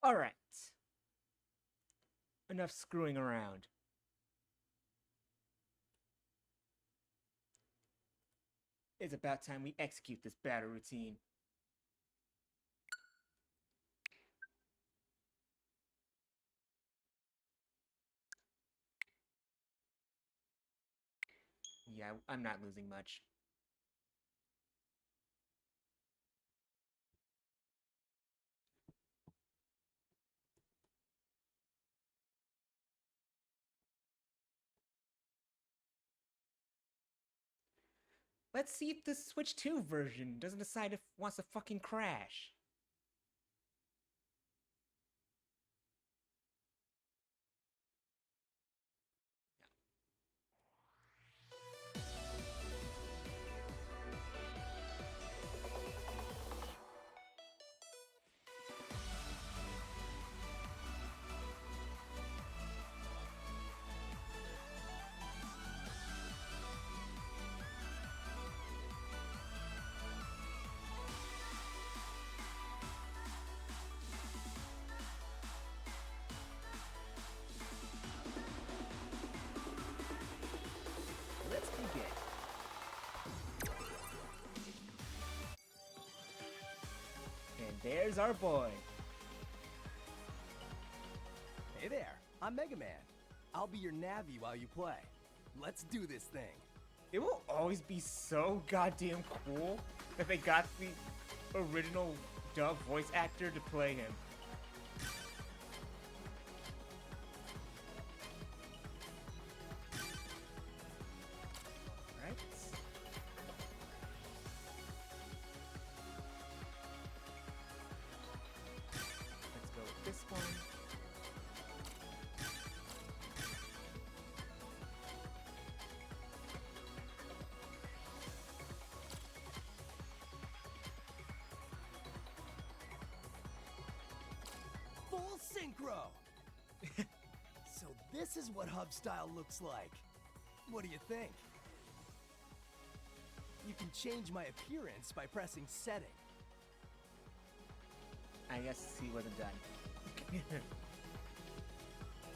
Alright. Enough screwing around. It's about time we execute this battle routine. Yeah, I'm not losing much. Let's see if the Switch 2 version doesn't decide if it wants to fucking crash. Let's begin. And there's our boy. Hey there, I'm Mega Man. I'll be your Navi while you play. Let's do this thing. It will always be so goddamn cool that they got the original dub voice actor to play him. Right? Let's go with this one. Full synchro! So this is what hub style looks like. What do you think? You can change my appearance by pressing setting. I guess he wasn't done.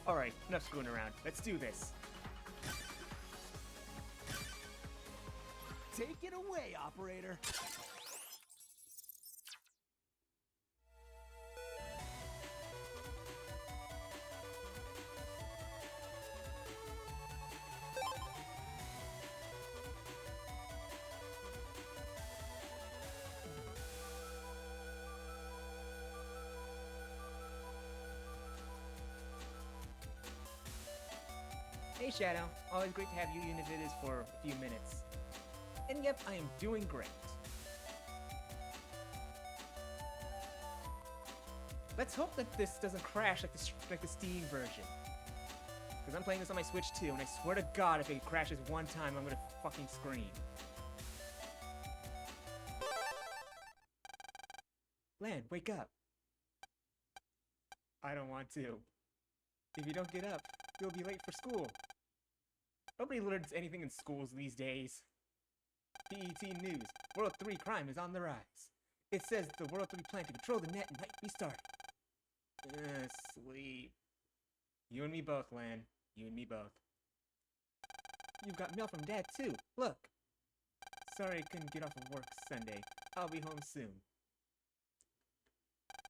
Alright, enough screwing around. Let's do this. Take it away, operator. Hey Shadow, always great to have you even if it is for a few minutes. And yep, I am doing great. Let's hope that this doesn't crash like the Steam version. Because I'm playing this on my Switch too, and I swear to God if it crashes one time, I'm gonna fucking scream. Lan, wake up. I don't want to. If you don't get up, you'll be late for school. Nobody learns anything in schools these days. PET News. World 3 crime is on the rise. It says the World 3 plan to control the net might be starting. Sleep. You and me both, Lan. You and me both. You've got mail from Dad, too. Look. Sorry I couldn't get off of work Sunday. I'll be home soon.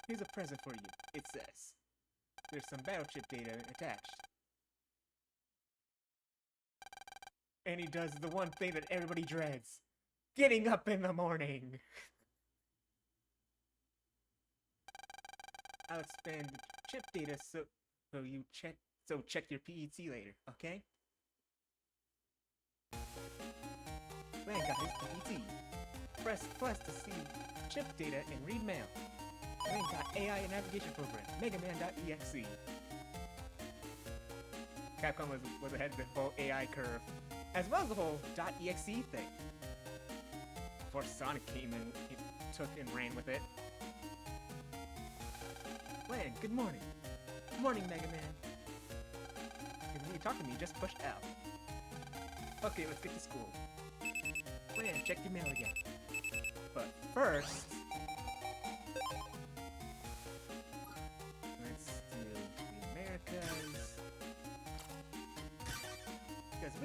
Here's a present for you. It says. There's some battle chip data attached. And he does the one thing that everybody dreads. Getting up in the morning. I'll expand the chip data so check your PET later, okay? Man got his PET. Press plus to see chip data and read mail. Man got AI and navigation program, megaman.exe. Capcom was ahead of the whole AI curve, as well as the whole .exe thing. Before Sonic came and took and ran with it. Lan, good morning. Good morning, Mega Man. If you need to talk to me, just push L. Okay, let's get to school. Lan, check your mail again. But first...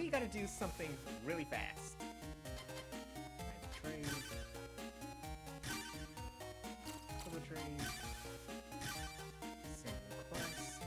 you gotta do something really fast. Trade. Double trade. Send requests.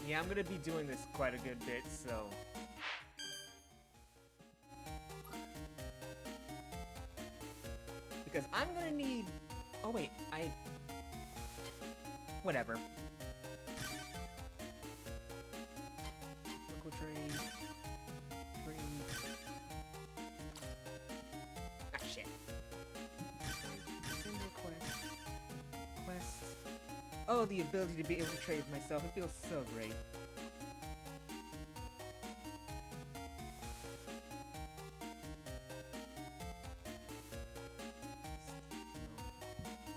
Yeah, I'm gonna be doing this quite a good bit, so... Because I'm gonna need... Oh wait, Whatever. Local trade... Trade... Ah, shit. Send request. Request. Oh, the ability to be able to trade with myself. It feels so great.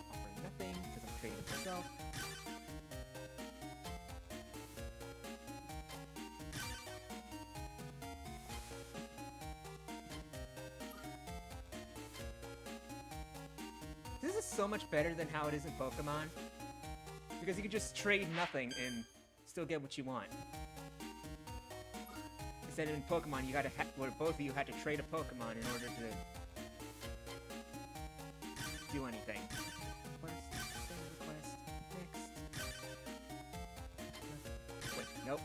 Offer nothing, because I'm trading with myself. This is so much better than how it is in Pokemon. Because you can just trade nothing and still get what you want. Instead in Pokemon, you gotta where both of you had to trade a Pokemon in order to do anything. Request, send request, next. Wait, nope.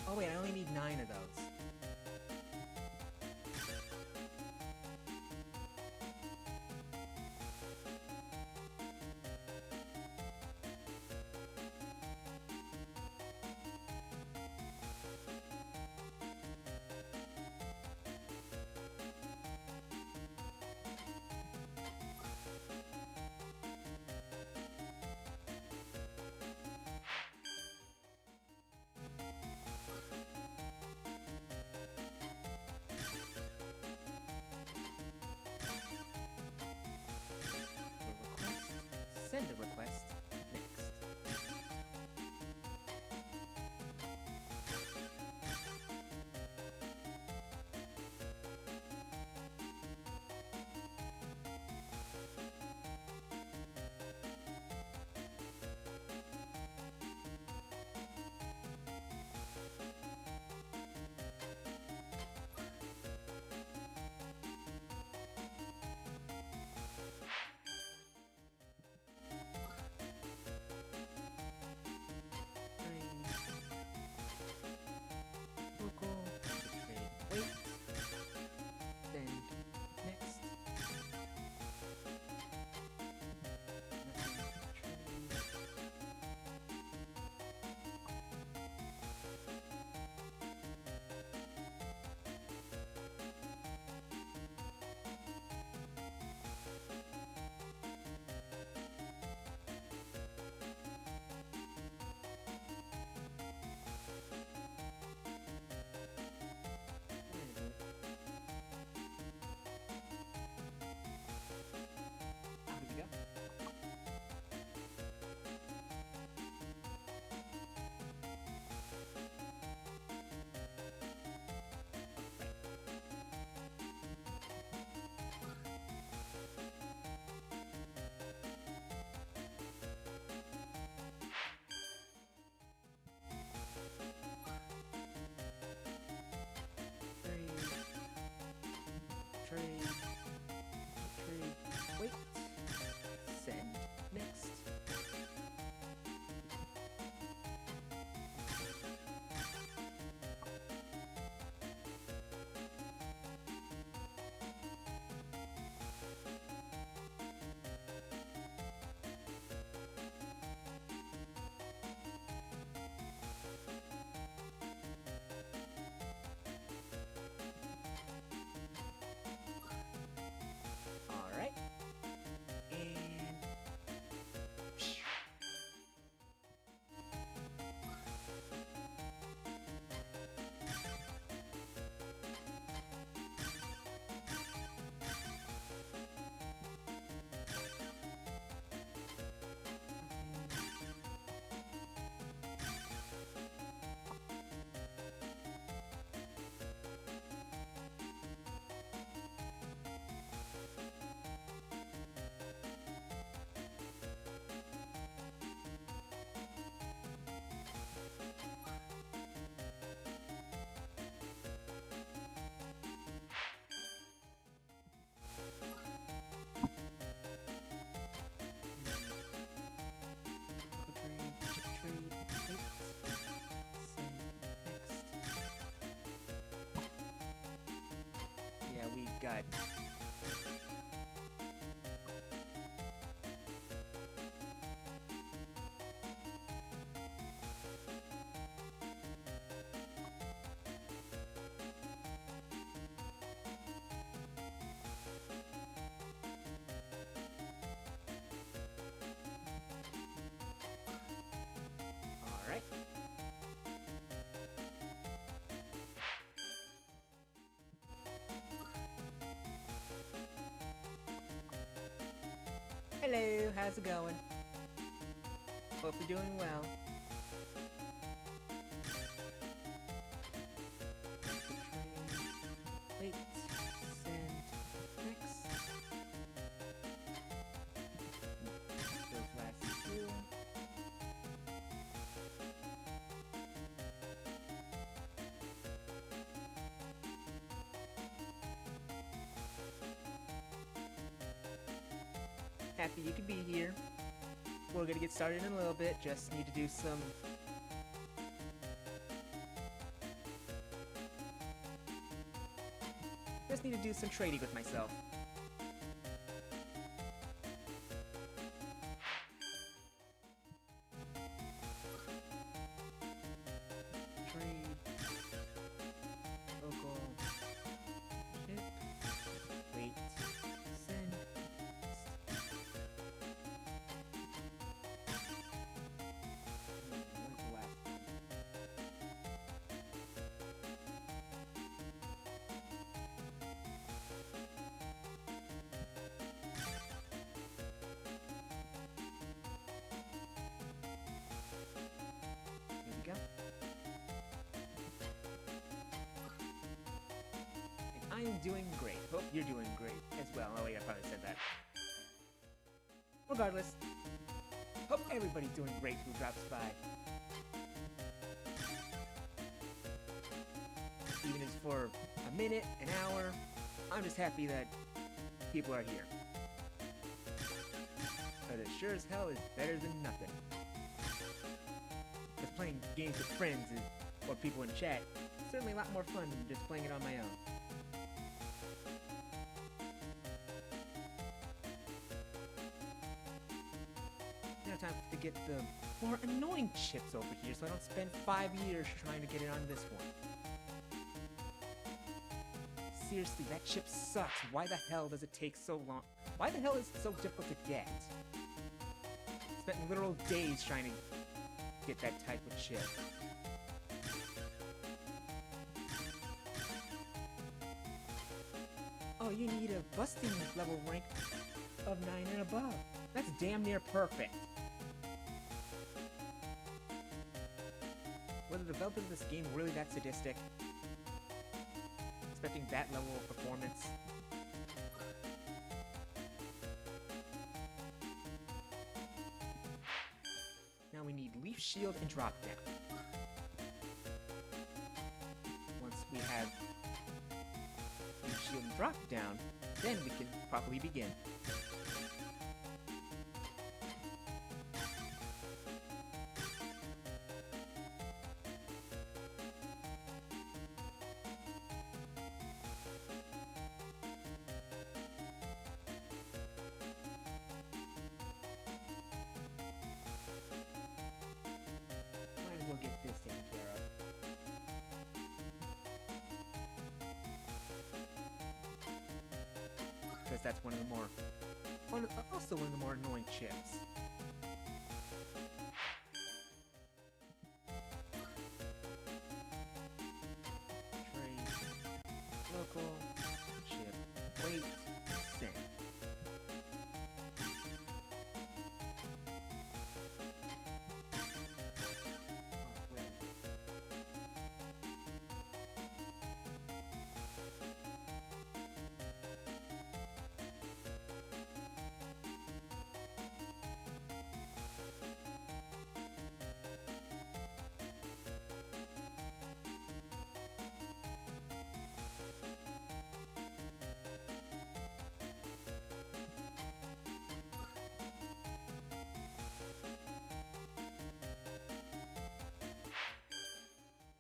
Oh wait, I only need 9 of those. got. All right. Hello, how's it going? Hope you're doing well. Wait, send next. Those last two. Happy you could be here. We're gonna get started in a little bit. Just need to do some. Just need to do some trading with myself. Trade. Local. Ship. Wait. Send. Where's the last one? Here we go. And I am doing great. Hope you're doing great as well. Oh wait, I probably said that. Regardless, hope everybody's doing great who drops by. Even if it's for a minute, an hour, I'm just happy that people are here. But it sure as hell is better than nothing. Because playing games with friends or people in chat is certainly a lot more fun than just playing it on my own. Now time to get the more annoying chips over here so I don't spend 5 years trying to get it on this one. Seriously, that chip sucks. Why the hell does it take so long? Why the hell is it so difficult to get? Spent literal days trying to get that type of chip. Oh, you need a busting level rank of 9 and above. That's damn near perfect. Were the developers of this game really that sadistic? Expecting that level of performance? Now we need Leaf Shield and Drop Down. Once we have Leaf Shield and Drop Down, then we can properly begin. Might as well get this taken care of. Because that's one of the more, also one of the more annoying chips. Trade, local, chip, wait, send.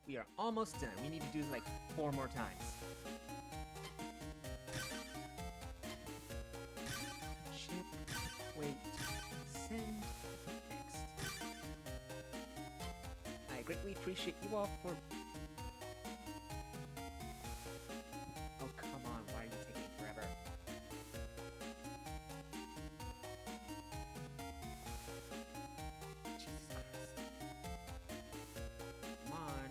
We are almost done. We need to do like 4 more times. greatly appreciate you all for... Oh, come on, why are you taking forever? Jesus Christ. Come on.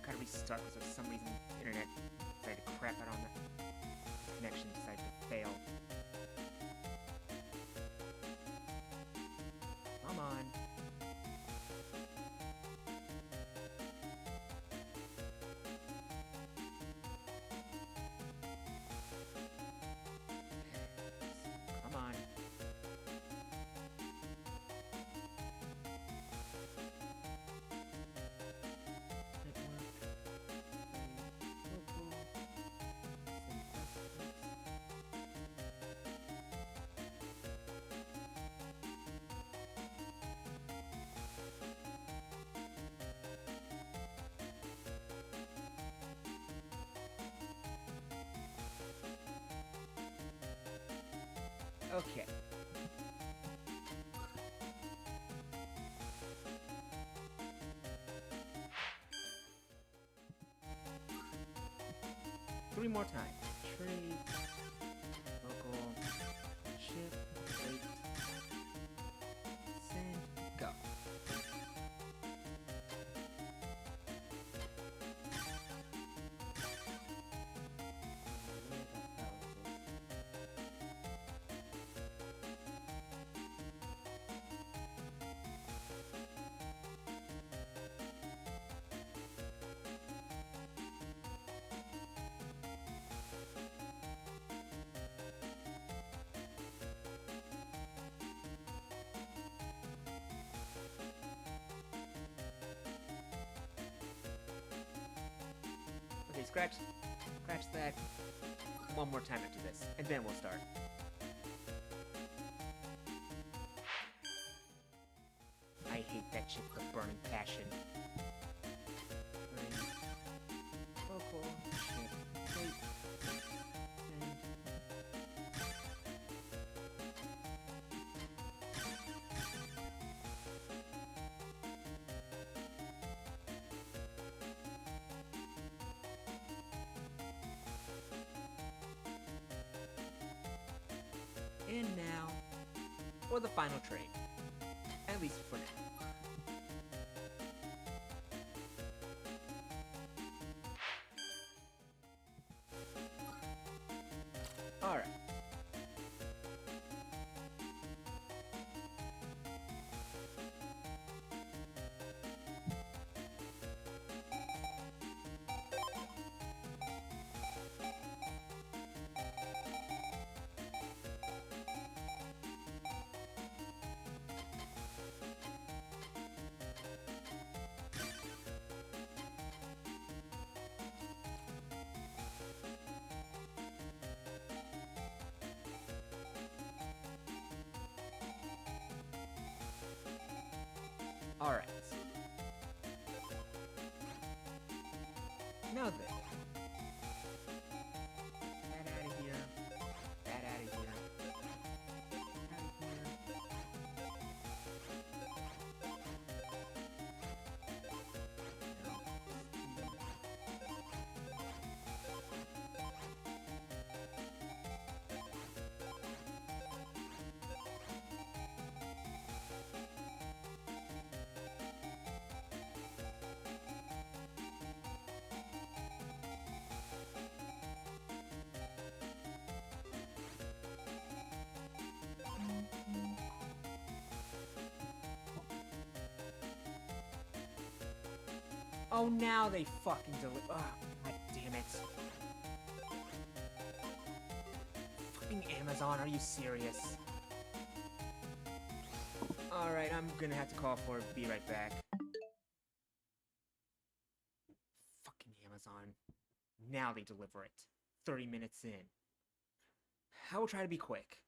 Gotta restart because for some reason the internet decided to crap out on the connection, decided to fail. Come on. Come on. Okay. Three more times. Trade. Local. Ship. Wait. Send. Go. Where the hell is this? Okay, scratch that one more time after this, and then we'll start. I hate that shit with a burning passion. Local ship. Wait. Send. And now, for the final trade. At least for now. Alright. Alright. Now then. That out of here. That out of here. Out of here. Oh, now they fucking deliver. Oh, god damn it. Fucking Amazon, are you serious? Alright, I'm gonna have to call for it. Be right back. Fucking Amazon. Now they deliver it, 30 minutes in. I will try to be quick.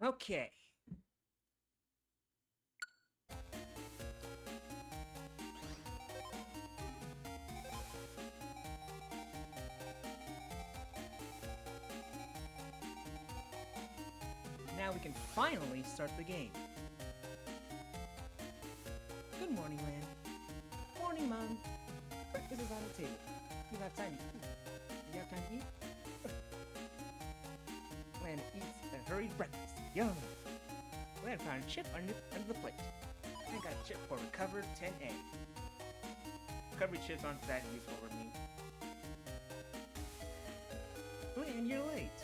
Okay. Now we can finally start the game. Good morning, Lan. Morning, Mom. Breakfast is on the table. You have time to eat. You have time to eat? Lan eats a hurried breakfast. Yum! Lan found a chip under the plate. I got a chip for recovered 10A. Recovery chips aren't that useful for me. Lan, you're late.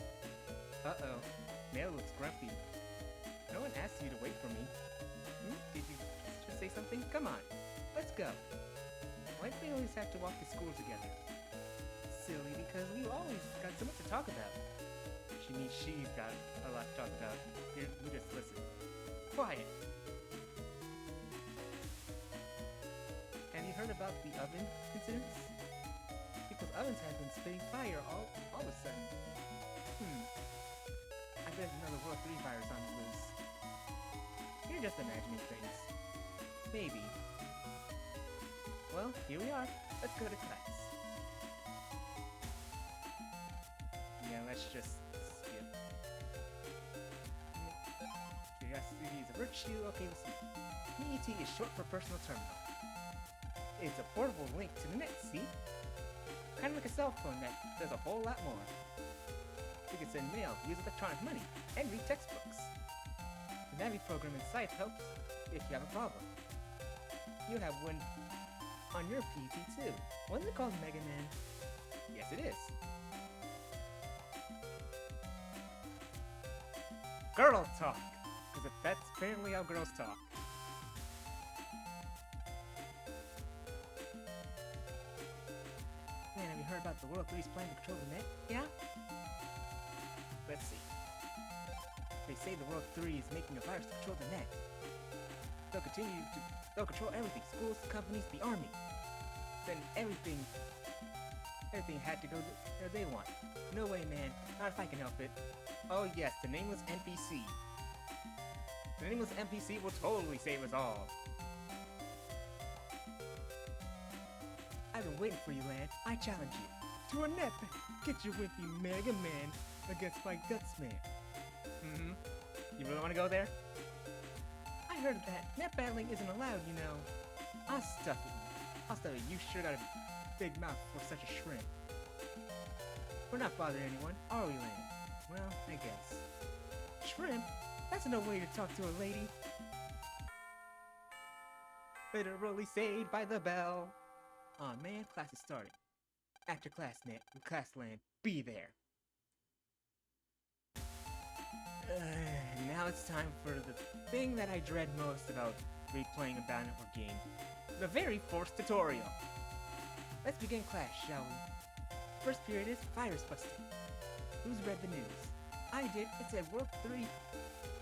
Uh-oh. Mail looks grumpy. No one asked you to wait for me. Did you just say something? Come on. Let's go. Why do we always have to walk to school together? Silly, because we always got so much to talk about. She means she's got a lot to talk about. Here, you just listen. Quiet. Have you heard about the oven incidents? People's ovens have been spitting fire all of a sudden. I bet there's another World 3 virus on the loose. You're just imagining things. Maybe. Well, here we are. Let's go to class. Yeah, let's just skip. Curiosity is a virtue. Okay, let's see. PET is short for personal terminal. It's a portable link to the net, see? Kind of like a cell phone that does a whole lot more. You can send mail, use electronic money, and read textbooks. The Navi program inside helps if you have a problem. You have one on your PC too. Wasn't it called Mega Man? Yes, it is. Girl talk! Because that's apparently how girls talk. Man, have you heard about the World 3's plan to control the net? Yeah? Let's see. They say the World 3 is making a virus to control the net. They'll control everything. Schools, companies, the army. Then everything had to go where they want. No way, man. Not if I can help it. Oh yes, the nameless NPC. The nameless NPC will totally save us all. I've been waiting for you, Lan. I challenge you. To a net. Get your wimpy Mega Man against my Guts Man. You really want to go there? I heard that net battling isn't allowed, you know. I'll stuff it. You sure got a big mouth for such a shrimp. We're not bothering anyone, are we, Lan? Well, I guess. Shrimp? That's no way to talk to a lady. Literally saved by the bell. Aw man, class is starting. After class, Net, in Classland, be there. Now it's time for the thing that I dread most about replaying a Battle Network game. The very forced tutorial. Let's begin class, shall we? First period is virus busting. Who's read the news? I did. It said World 3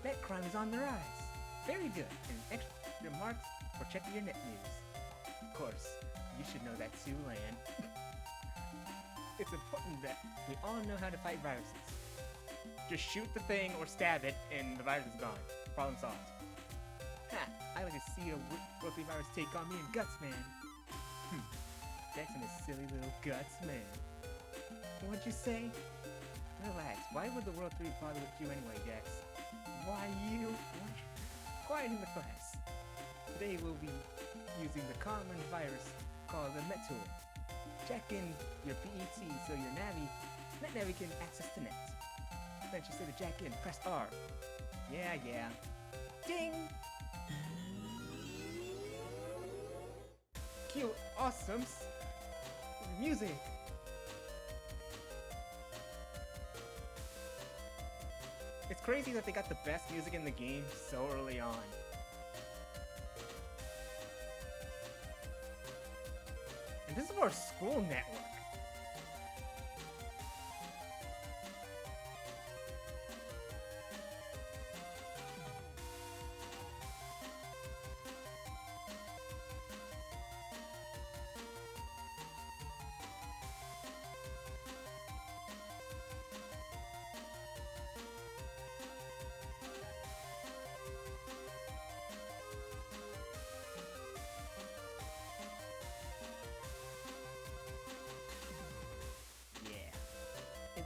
net crime is on the rise. Very good. And extra marks for checking your net news. Of course, you should know that too, Lan. It's important that we all know how to fight viruses. Just shoot the thing or stab it and the virus is gone. Problem solved. Ha! I like to see a World 3 virus take on me and Guts Man. Jackson is silly little Guts Man. What'd you say? Relax. Why would the World 3 bother with you anyway, Dex? Why you? Quiet in the class. Today we'll be using the common virus called the Met Tool. Check in your PET so your NetNavi can access the net. Then she said to jack in, press R. Yeah. Ding! Cute, awesome music. It's crazy that they got the best music in the game so early on. And this is for a school network.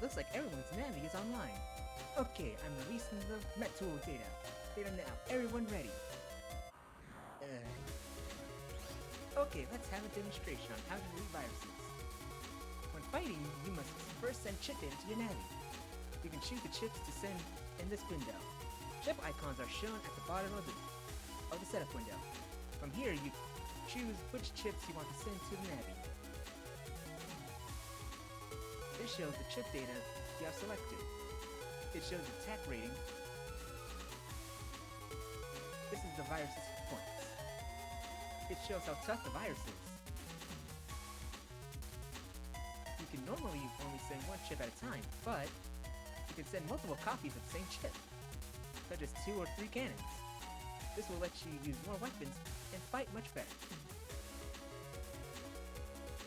Looks like everyone's Navi is online. Okay, I'm releasing the Metal data. Data now. Everyone ready? Okay, let's have a demonstration on how to delete viruses. When fighting, you must first send chip data to your Navi. You can choose the chips to send in this window. Chip icons are shown at the bottom of the setup window. From here, you choose which chips you want to send to the Navi. This shows the chip data you have selected. It shows the attack rating. This is the virus's points. It shows how tough the virus is. You can normally only send one chip at a time, but you can send multiple copies of the same chip, such as 2 or 3 cannons. This will let you use more weapons and fight much better.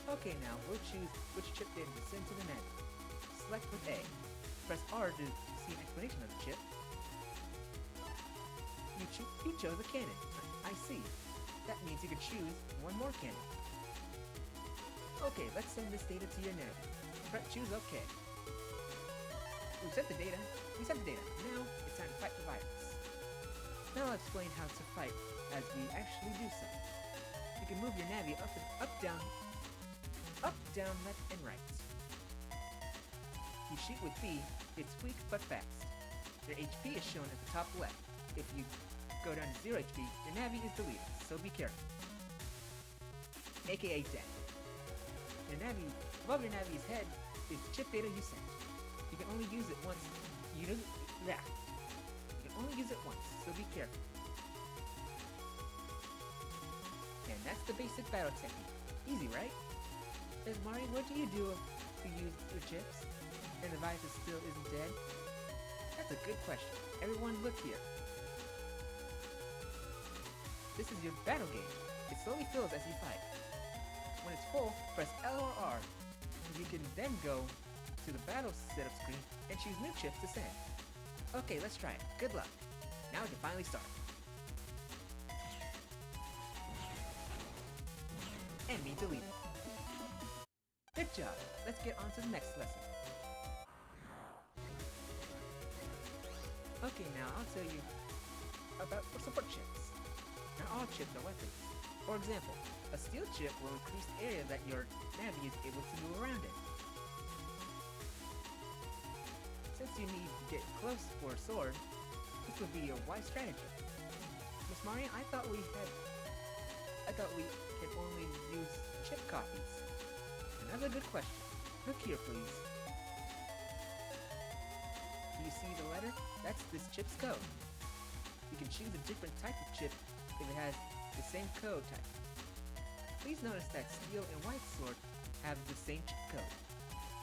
Okay, now we'll choose which chip data to send to the Navi. Select with A. Press R to see an explanation of the chip. You chose a cannon. I see. That means you can choose one more cannon. Okay, let's send this data to your Navi. Choose OK. We sent the data. Now it's time to fight the virus. Now I'll explain how to fight as we actually do so. You can move your Navi up, down, left, and right. You shoot with B. It's weak but fast. Your HP is shown at the top left. If you go down to 0 HP, your Navi is deleted, so be careful. AKA death. Above your Navi's head is the chip data you sent. You can only use it once. You can only use it once, so be careful. And that's the basic battle technique. Easy, right? Mario, what do you do if you use your chips and the virus still isn't dead? That's a good question. Everyone look here. This is your battle gauge. It slowly fills as you fight. When it's full, press L or R. You can then go to the battle setup screen and choose new chips to send. Okay, let's try it. Good luck. Now we can finally start. Enemy deleted. Good job. Let's get on to the next lesson. Okay, now I'll tell you about support chips. Not all chips are weapons. For example, a steel chip will increase the area that your Navi is able to move around in. Since you need to get close for a sword, this would be a wise strategy. Miss Mario, I thought we can only use chip copies. Another good question. Look here, please. Do you see the letter? That's this chip's code. You can choose a different type of chip if it has the same code type. Please notice that Steel and White Sword have the same chip code.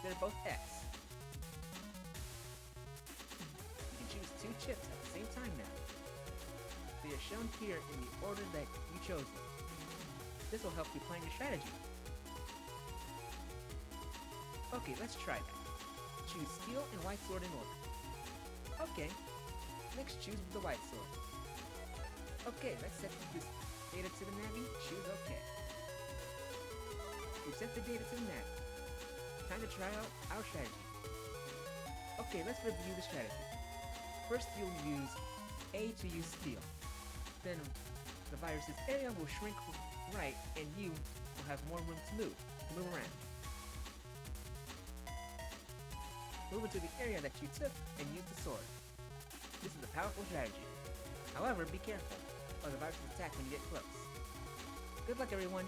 They're both X. You can choose 2 chips at the same time now. They are shown here in the order that you chose them. This will help you plan your strategy. Okay, let's try that. Choose Steel and White Sword in order. Okay, next choose the White Sword. Okay, let's set this data to the Navi. Choose OK. We've set the data to the Navi. Time to try out our strategy. Okay, let's review the strategy. First, you'll use A to use Steel. Then the virus's area will shrink right, and you will have more room to move around. Move into the area that you took and use the sword. This is a powerful strategy. However, be careful, or the virus will attack when you get close. Good luck, everyone.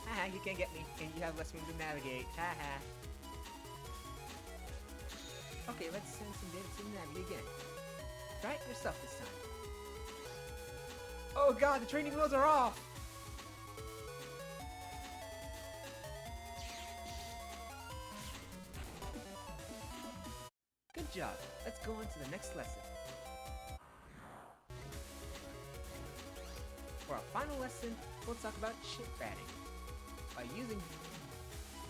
Haha, you can't get me, and you have less room to navigate. Haha. Okay, let's send some data to the Navi again. Try it yourself this time. Oh god, the training wheels are off! Good job. Let's go on to the next lesson. For our final lesson, we'll talk about chip adding. By using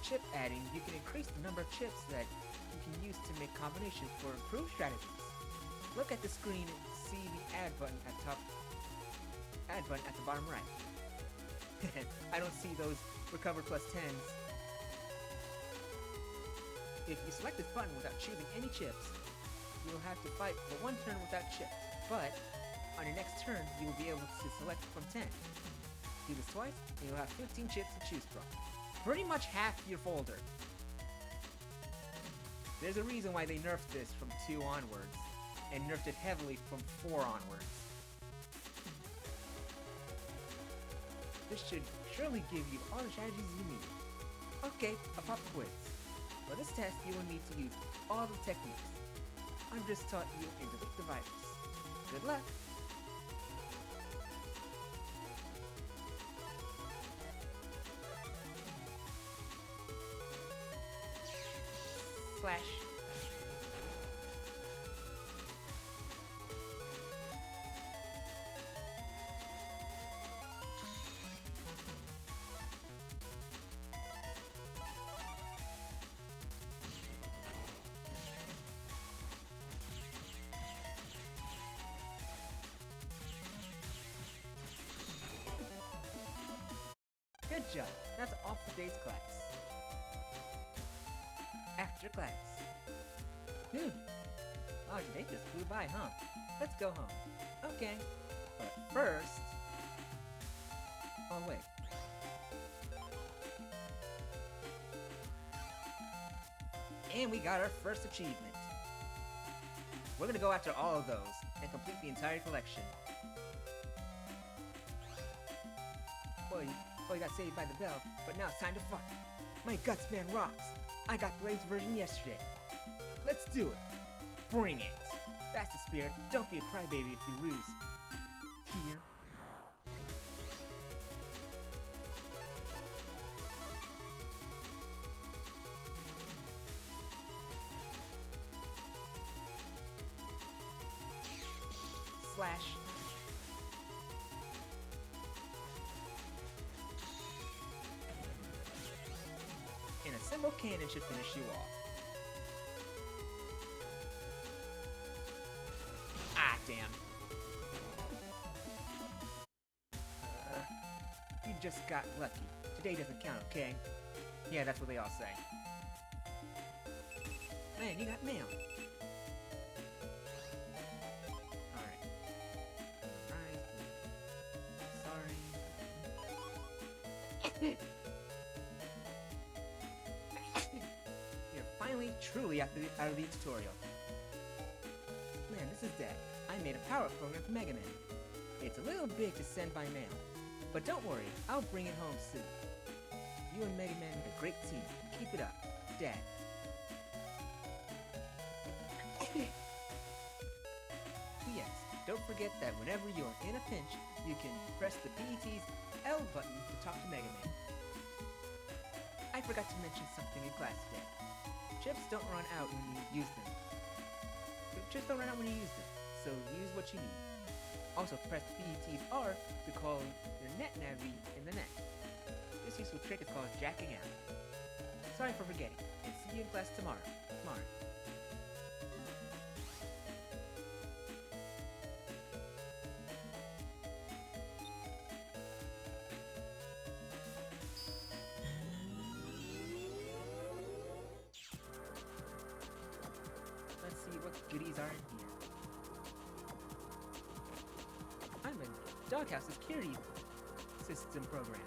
chip adding, you can increase the number of chips that you can use to make combinations for improved strategies. Look at the screen and see the add button at the bottom right. I don't see those recover plus 10s. If you select this button without choosing any chips, you'll have to fight for one turn without chips. But on your next turn, you will be able to select from 10. Do this twice, and you'll have 15 chips to choose from. Pretty much half your folder. There's a reason why they nerfed this from 2 onwards, and nerfed it heavily from 4 onwards. This should surely give you all the strategies you need. Okay, a pop quiz. For this test, you will need to use all the techniques. I've just taught you and delete the virus. Good luck! Slash. Good job. That's all for today's class. After class. Oh, they just flew by, huh? Let's go home. Okay. But first... Oh, wait. And we got our first achievement. We're gonna go after all of those and complete the entire collection. Boy, you got saved by the bell, but now it's time to fight. My Guts Man rocks. I got Blade's version yesterday. Let's do it. Bring it. That's the spirit. Don't be a crybaby if you lose. Here. Slash. And a symbol cannon should finish you off. Ah, damn. You just got lucky. Today doesn't count, okay? Yeah, that's what they all say. Man, you got mail. Alright. Sorry. You're finally, truly out of the tutorial. Man, this is Dad. I made a power program for Mega Man. It's a little big to send by mail, but don't worry, I'll bring it home soon. You and Mega Man make a great team. Keep it up, Dad. Yes, don't forget that whenever you're in a pinch, you can press the PET's L button to talk to Mega Man. I forgot to mention something in class today. Chips don't run out when you use them. Chips don't run out when you use them, so use what you need. Also, press PET's R to call your NetNavi in the net. This useful trick is called jacking out. Sorry for forgetting, and see you in class tomorrow. Let's see what goodies are in here. I'm in Doghouse Security System program.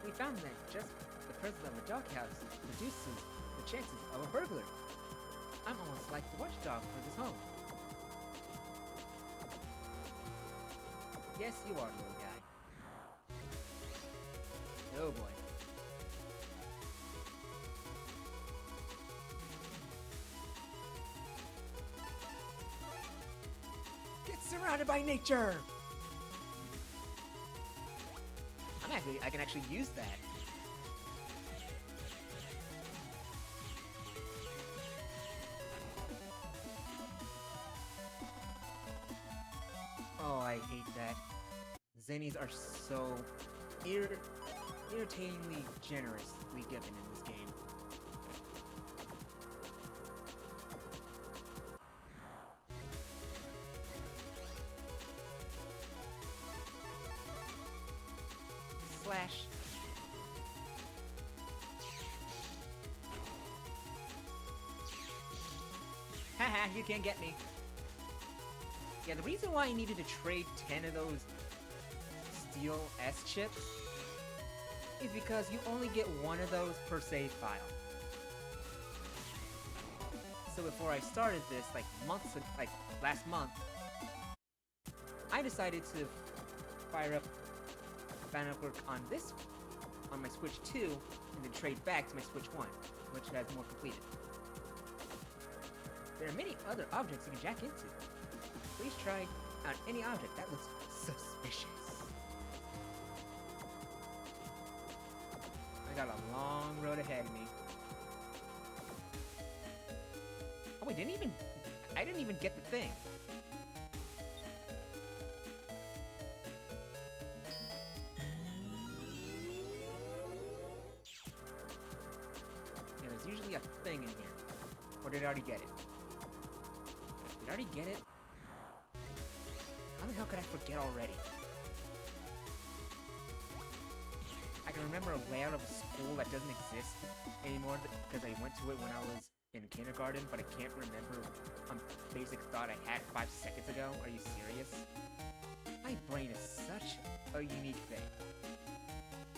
We found that just the presence of a doghouse reduces the chances of a burglar. I'm almost like the watchdog for this home. Yes, you are, little guy. Oh boy. Get surrounded by nature! I can actually use that. Oh, I hate that. Zennies are so irritatingly generously given in this game. Slash. Haha, you can't get me. Yeah, the reason why I needed to trade 10 of those steel S chips is because you only get one of those per save file. So before I started this, like last month, I decided to fire up Final Work on my Switch 2, and then trade back to my Switch 1, which has more completed. There are many other objects you can jack into. Please try out any object that looks suspicious. I got a long road ahead of me. Oh wait, I didn't even get the thing. Yeah, there's usually a thing in here. Or did I already get it? Did I already get it? How the hell could I forget already? I can remember a layout of a school that doesn't exist anymore because I went to it when I was in kindergarten, but I can't remember a basic thought I had 5 seconds ago. Are you serious? My brain is such a unique thing.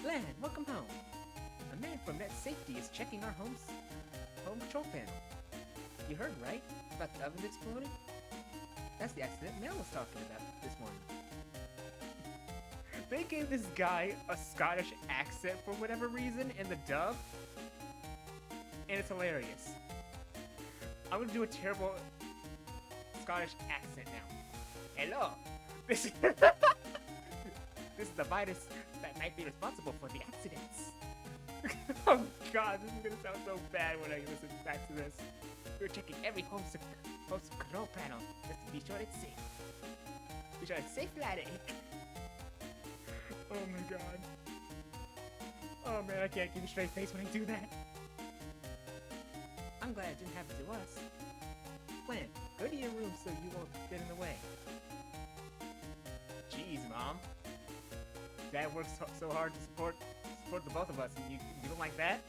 Lan, welcome home. A man from Net Safety is checking our home control panel. You heard, right? About the ovens exploding? That's the accident Mel was talking about this morning. They gave this guy a Scottish accent for whatever reason in the dub, and it's hilarious. I'm gonna do a terrible Scottish accent now. Hello! This is the virus that might be responsible for the accidents. Oh god, this is gonna sound so bad when I listen back to this. We're checking every home control panel just to be sure it's safe. Be sure it's safe landing. Oh my god. Oh man, I can't keep a straight face when I do that. I'm glad it didn't happen to us. Plan, go to your room so you won't get in the way. Jeez, Mom. Dad works so hard to support the both of us, and you don't like that?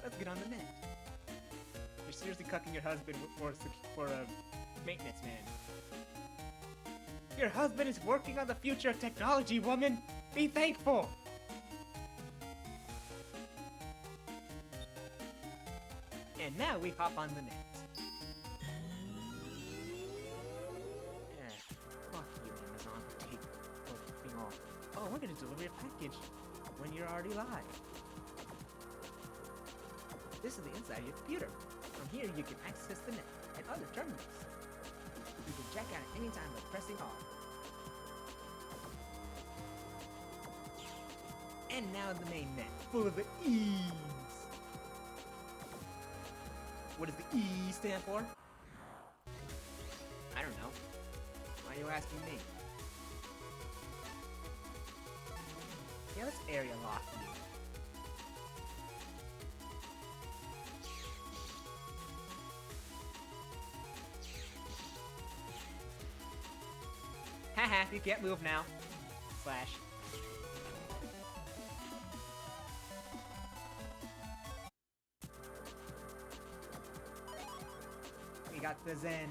Let's get on the net. You're seriously cucking your husband for a maintenance man. Your husband is working on the future of technology, woman! Be thankful! And now we hop on the net. Fuck you, Amazon, for being all, oh, we're gonna deliver a package when you're already live. This is the inside of your computer. From here, you can access the net and other terminals. You can check out at any time by pressing all. And now the main net, full of the E's. What does the E stand for? I don't know. Why are you asking me? Yeah, let's area lock you. Haha, you can't move now. Slash. We got the Zen.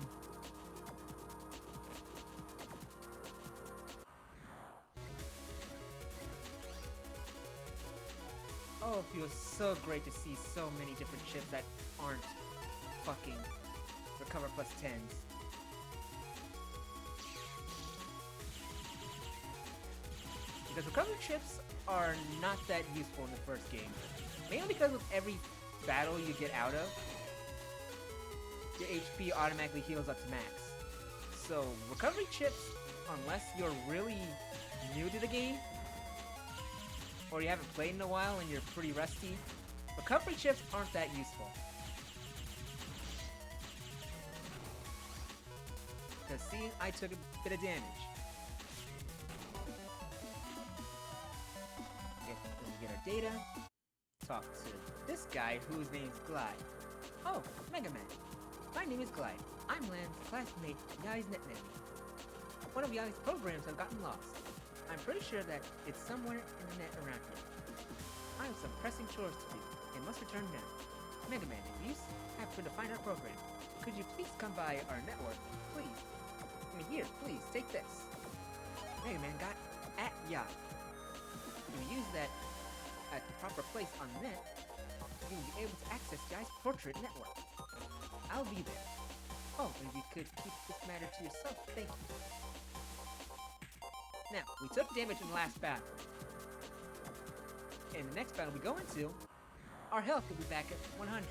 Oh, it feels so great to see so many different chips that aren't fucking Recover plus 10s. Because recovery chips are not that useful in the first game. Mainly because with every battle you get out of, your HP automatically heals up to max. So, recovery chips, unless you're really new to the game, or you haven't played in a while and you're pretty rusty, recovery chips aren't that useful. Because see, I took a bit of damage. We get our data, talk to this guy whose name's Glide. Oh, Mega Man. My name is Glide. I'm Lan's classmate, Yai's NetNenny. One of Yai's programs have gotten lost. I'm pretty sure that it's somewhere in the net around here. I have some pressing chores to do and must return now. Mega Man, if you happen to find our program, could you please come by our network? Please. I mean, here, please, take this. Mega Man got at ya. If you use that at the proper place on the net, you'll be able to access Jai's portrait network. I'll be there. Oh, and if you could keep this matter to yourself, thank you. Now, we took damage in the last battle. In the next battle we go into, our health will be back at 100.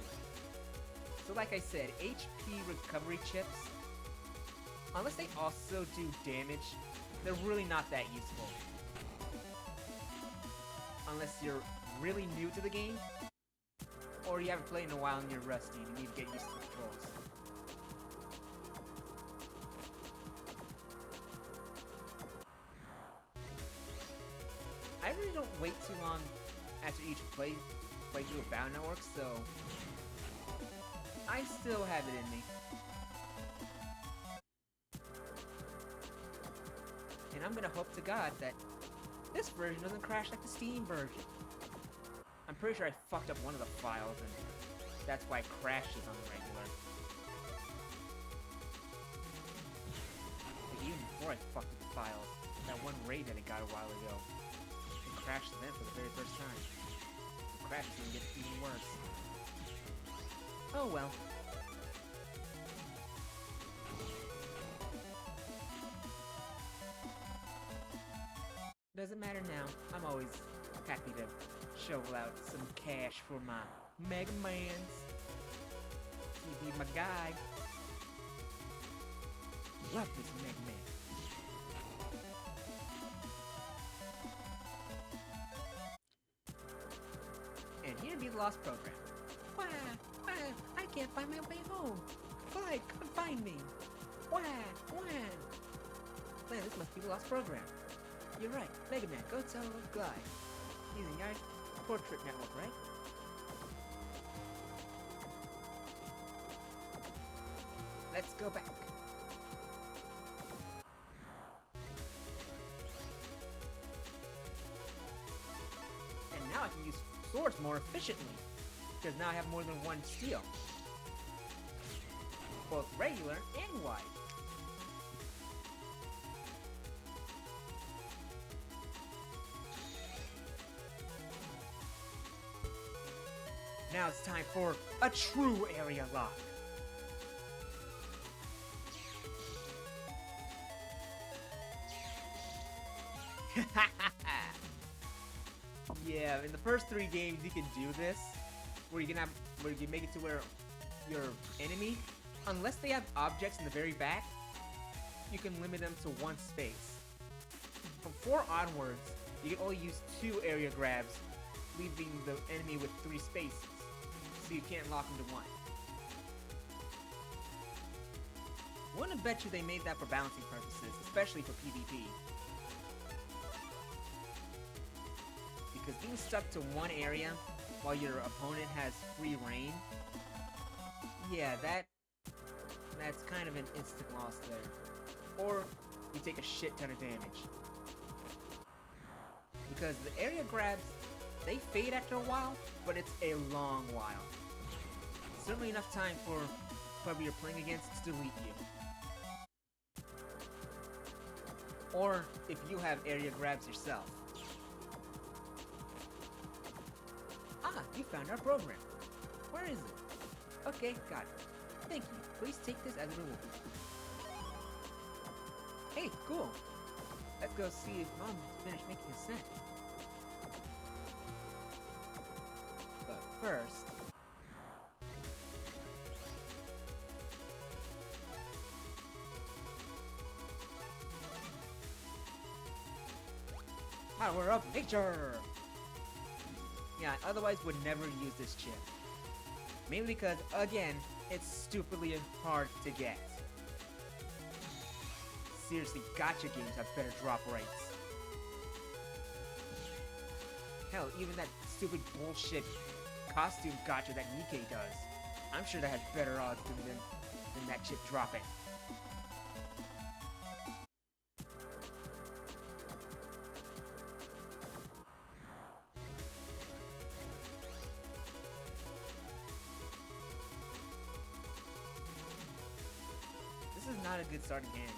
So like I said, HP recovery chips, unless they also do damage, they're really not that useful. Unless you're really new to the game, or you haven't played in a while and you're rusty and you need to get used to the controls. I really don't wait too long after each playthrough of Battle Network, so I still have it in me. And I'm gonna hope to God that this version doesn't crash like the Steam version. I'm pretty sure I fucked up one of the files and that's why it crashes on the regular. Like even before I fucked up the files, that one raid that I got a while ago, it crashed then for the very first time. The crash is gonna get even worse. Oh well. Doesn't matter now. I'm always happy to shovel out some cash for my Mega Mans. He be my guy. Love this Mega Man. And here be the Lost Program. Wah! Wah! I can't find my way home. Clyde, come find me. Wah! Wah! Man, this must be the Lost Program. You're right. Mega Man, go tell Glide. He's in Jai's portrait network, right? Let's go back. And now I can use swords more efficiently, because now I have more than one steel. Both regular and wide. Now it's time for a true area lock. Yeah, in the first 3 games you can do this, where you make it to where your enemy, unless they have objects in the very back, you can limit them to 1 space. From 4 onwards, you can only use 2 area grabs, leaving the enemy with 3 spaces. So you can't lock into 1. Wouldn't bet you they made that for balancing purposes, especially for PvP. Because being stuck to 1 area while your opponent has free reign, yeah, that's kind of an instant loss there. Or you take a shit ton of damage. Because the area grabs, they fade after a while, but it's a long while. Certainly enough time for whoever you're playing against to delete you. Or if you have area grabs yourself. Ah, you found our program. Where is it? Okay, got it. Thank you. Please take this as a reward. Hey, cool. Let's go see if Mom finished making a scent. But first... power of nature! Yeah, I otherwise would never use this chip. Mainly because, again, it's stupidly hard to get. Seriously, gacha games have better drop rates. Hell, even that stupid bullshit costume gacha that Nikkei does, I'm sure that has better odds than that chip dropping. not a good starting hand.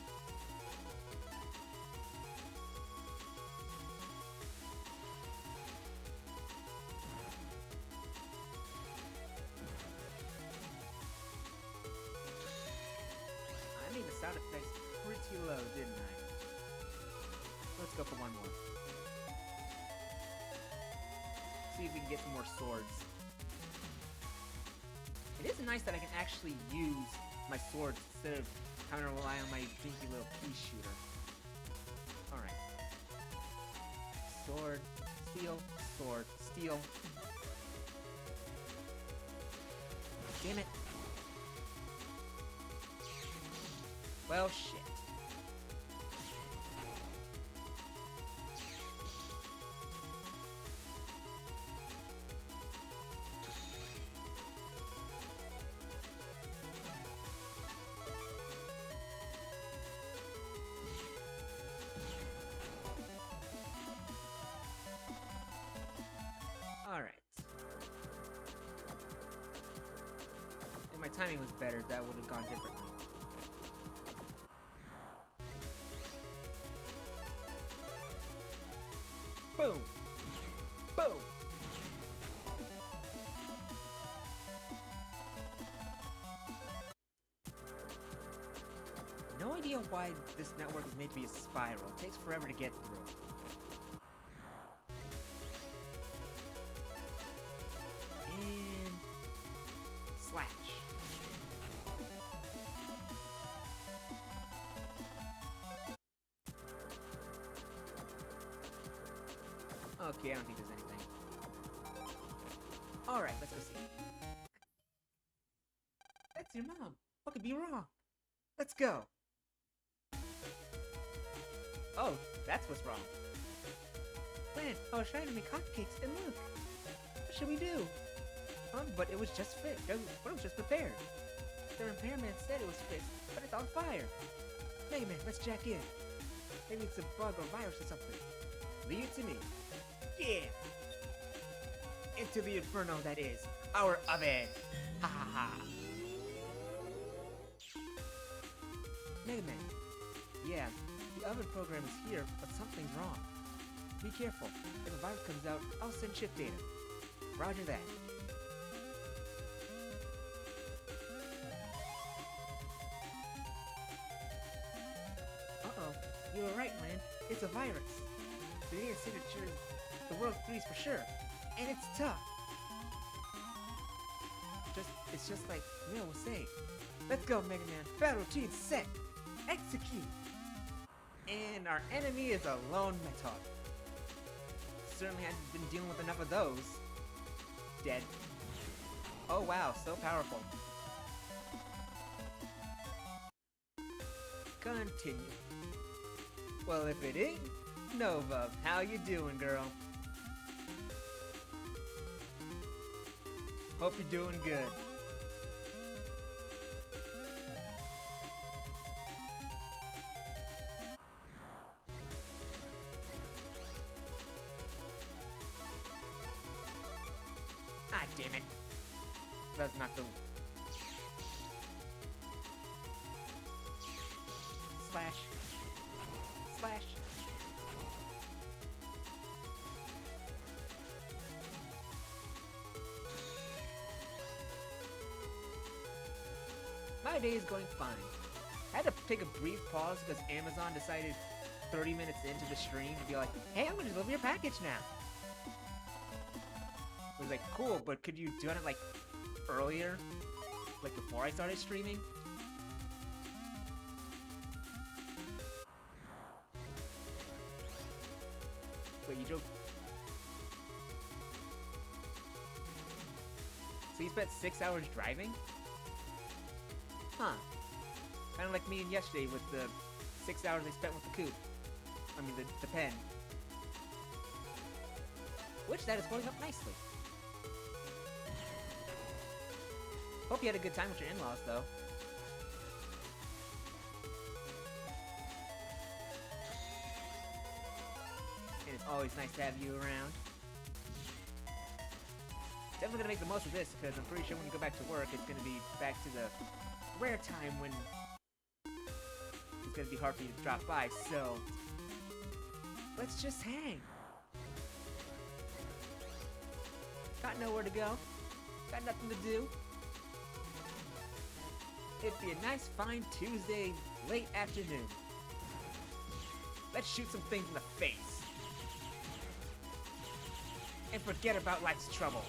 I made the sound effects pretty low, didn't I? Let's go for one more. See if we can get some more swords. It is nice that I can actually use my swords instead of having to rely on my dinky little pea shooter. Alright. Sword, steel, sword, steel. Damn it. Well, shit. Alright. If my timing was better, that would have gone differently. Boom! Boom! No idea why this network is made to be a spiral. It takes forever to get through. And slash. Okay, I don't think there's anything. Alright, let's go see. That's your mom. What could be wrong? Let's go. Oh, that's what's wrong. Man, I was trying to make hotcakes, and look. What should we do? But it was just fixed. It was just prepared. The repairman said it was fixed, but it's on fire. Mega Man, let's jack in. Maybe it's a bug or virus or something. Leave it to me. Yeah! Into the inferno that is our oven! Ha ha ha! Mega Man. Yeah, the oven program is here, but something's wrong. Be careful. If a virus comes out, I'll send chip data. Roger that. Uh-oh. You were right, Lan. It's a virus. The data signature is the World 3's for sure. And it's tough. It's just like Neil was saying. Let's go, Mega Man. Battle routine set. Execute. And our enemy is a lone Metod. Certainly I've been dealing with enough of those. Dead. Oh wow, so powerful. Continue. Well, if it ain't Nova, how you doing, girl? Hope you're doing good. Ah, damn it. That's not the... Slash. Slash. My day is going fine. I had to take a brief pause because Amazon decided 30 minutes into the stream to be like, hey, I'm gonna deliver your package now. I was like, cool, but could you do it like earlier? Like before I started streaming? Wait, you drove... So you spent 6 hours driving? Huh. Kinda like me and yesterday with the 6 hours I spent with the coupe. I mean, the pen. Which that is going up nicely. Hope you had a good time with your in-laws, though. And it's always nice to have you around. Definitely gonna make the most of this, because I'm pretty sure when you go back to work, it's gonna be back to the rare time when gonna be hard for you to drop by, so let's just hang. Got nowhere to go. Got nothing to do. It'd be a nice fine Tuesday late afternoon. Let's shoot some things in the face. And forget about life's troubles.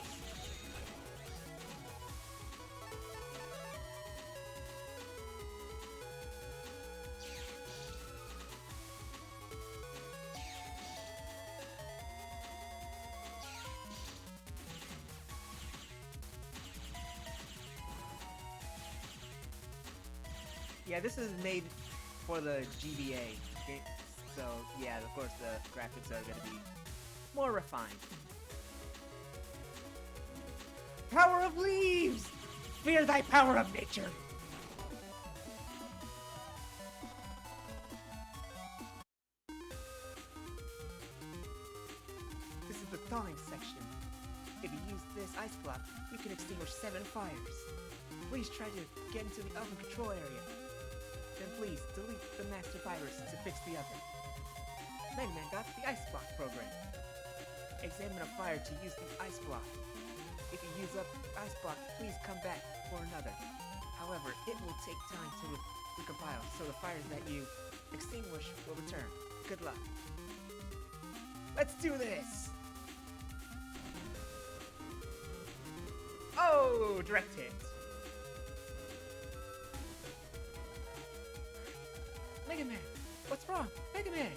Yeah, this is made for the GBA, okay? So yeah, of course the graphics are gonna be more refined. Power of leaves! Fear thy power of nature! This is the thawing section. If you use this ice block, you can extinguish 7 fires. Please try to get into the oven control area. Then please delete the master virus to fix the oven. Mega Man got the ice block program. Examine a fire to use the ice block. If you use up the ice block, please come back for another. However, it will take time to recompile, so the fires that you extinguish will return. Good luck. Let's do this! Oh, direct hit. Mega Man, what's wrong? Mega Man!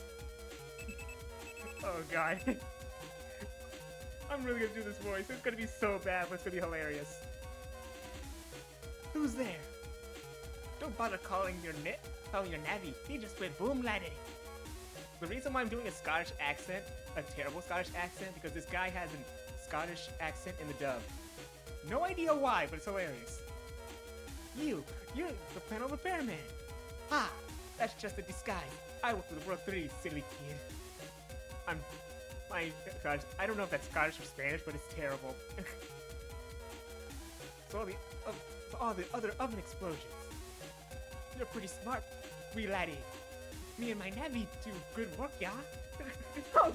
Oh god. I'm really gonna do this voice. It's gonna be so bad, but it's gonna be hilarious. Who's there? Don't bother calling your Navi. He just went boom laddie. The reason why I'm doing a Scottish accent, a terrible Scottish accent, because this guy has a Scottish accent in the dub. No idea why, but it's hilarious. You're the panel repairman. Ha! That's just a disguise. I work for the World 3, silly kid. I don't know if that's Scottish or Spanish, but it's terrible. So all the other oven explosions. You're pretty smart, wee laddie. Me and my Navi do good work, yeah? Oh,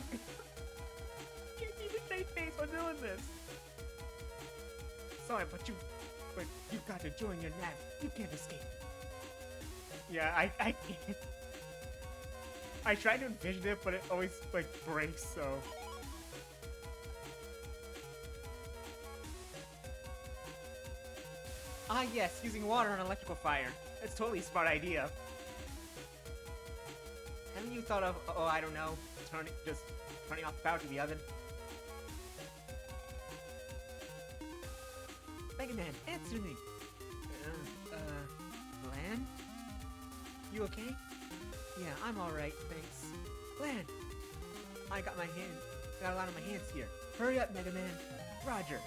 can't even save face while doing this. Sorry, but you've got to join your Navi. You can't escape. Yeah, I can't. I tried to envision it, but it always, like, breaks, so... Ah, yes, using water on electrical fire. That's totally a smart idea. Haven't you thought of, oh, I don't know, just turning off the power to the oven? Mega Man, answer me! Lan? You okay? Yeah, I'm alright, thanks. Lan! I got a lot on my hands here. Hurry up, Mega Man. Roger.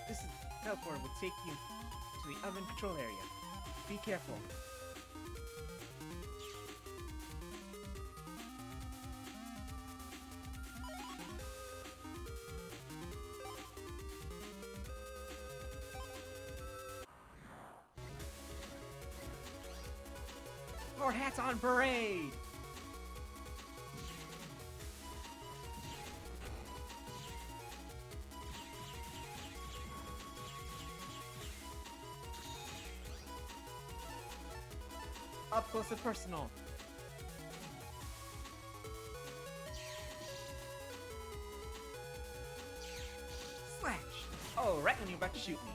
This teleporter will take you to the oven control area. Be careful. More hats on parade! Up close and personal. Slash! Oh, right when you're about to shoot me.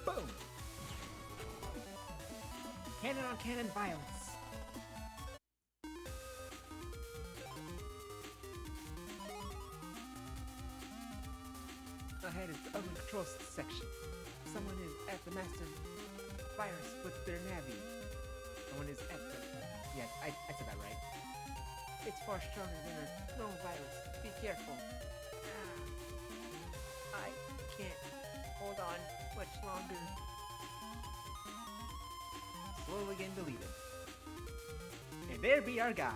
Boom! Cannon-on-cannon violence. Ahead is the oven control section. Someone is at the master virus with their navi. Someone is at the... Yeah, I said that right. It's far stronger than a normal virus. Be careful. I can't hold on much longer. Slowly getting deleted. And there be our guy.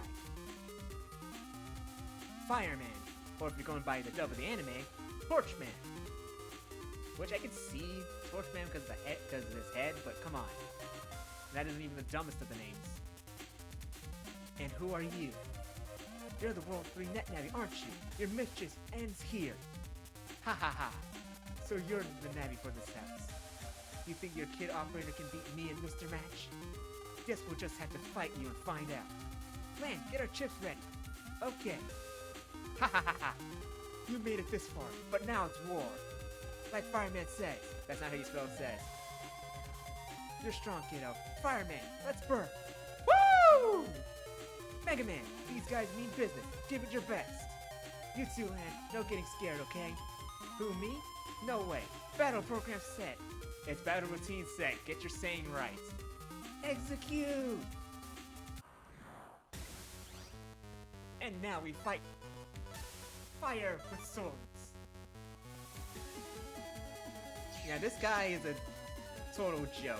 Fireman. Or if you're going by the dub of the anime, Torchman. Which I could see Torchman because of his head, but come on. That isn't even the dumbest of the names. And who are you? You're the World 3 Net Navi, aren't you? Your mission ends here. Ha ha ha. So you're the Navi for this house. You think your kid operator can beat me and Mr. Match? Guess we'll just have to fight you and find out. Lan, get our chips ready. Okay. Ha ha ha ha. You made it this far, but now it's war. Like Fireman says. That's not how you spell says. You're strong, kiddo. Fireman, let's burn. Woo! Mega Man, these guys mean business. Give it your best. You too, Lan. No getting scared, okay? Who, me? No way. Battle program set. It's battle routine set. Get your saying right. Execute! And now we fight. Fire with swords. Yeah, this guy is a total joke.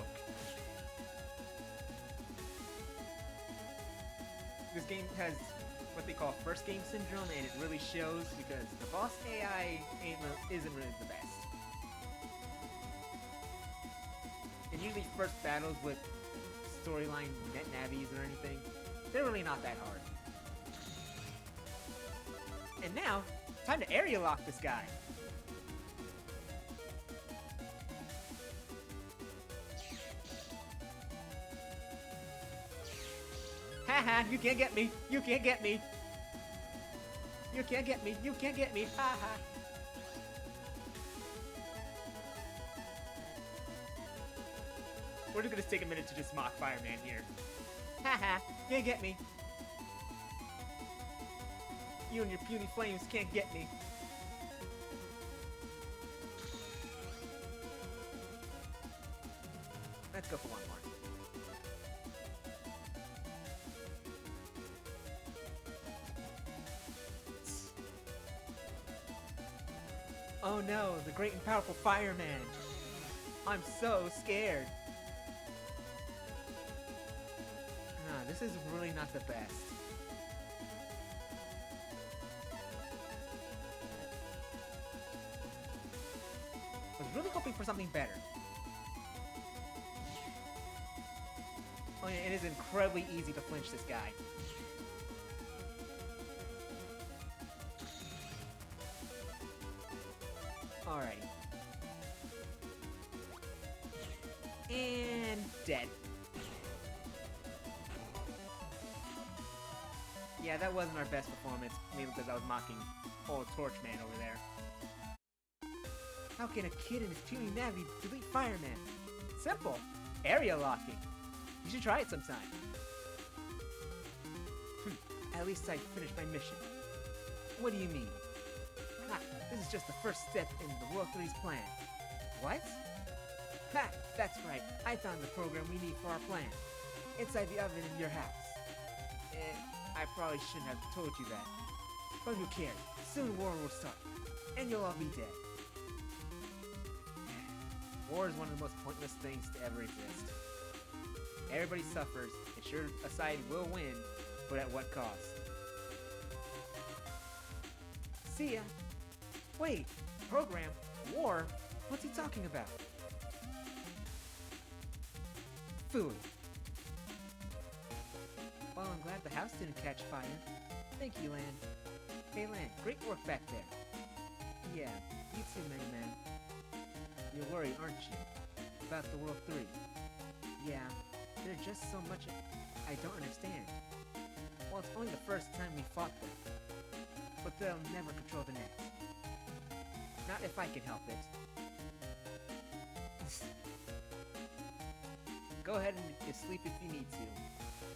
This game has what they call first game syndrome, and it really shows because the boss AI isn't really the best. And usually first battles with storyline net navis or anything, they're really not that hard. And now, time to area lock this guy. Haha, you can't get me. You can't get me. You can't get me. You can't get me. Haha. We're just gonna take a minute to just mock Fireman here. Haha, can't get me. You and your puny flames can't get me. Let's go for one more. Oh no, the great and powerful Fireman. I'm so scared. This is really not the best. I was really hoping for something better. Oh yeah, it is incredibly easy to flinch this guy. Alrighty. And dead. Yeah, that wasn't our best performance, mainly because I was mocking old Torchman over there. How can a kid in his puny navi delete Fireman? Simple. Area locking. You should try it sometime. At least I finished my mission. What do you mean? Ha! This is just the first step in the World 3's plan. What? Ha! That's right. I found the program we need for our plan. Inside the oven in your house. I probably shouldn't have told you that. But who cares? Soon war will start. And you'll all be dead. War is one of the most pointless things to ever exist. Everybody suffers, and sure, a side will win, but at what cost? See ya! Wait! Program? War? What's he talking about? Food. Well, I'm glad the house didn't catch fire. Thank you, Lan. Hey, Lan, great work back there. Yeah, you too, Mega Man. You're worried, aren't you? About the World 3. Yeah, there's just so much I don't understand. Well, it's only the first time we fought them. But they'll never control the next. Not if I can help it. Go go ahead and sleep if you need to,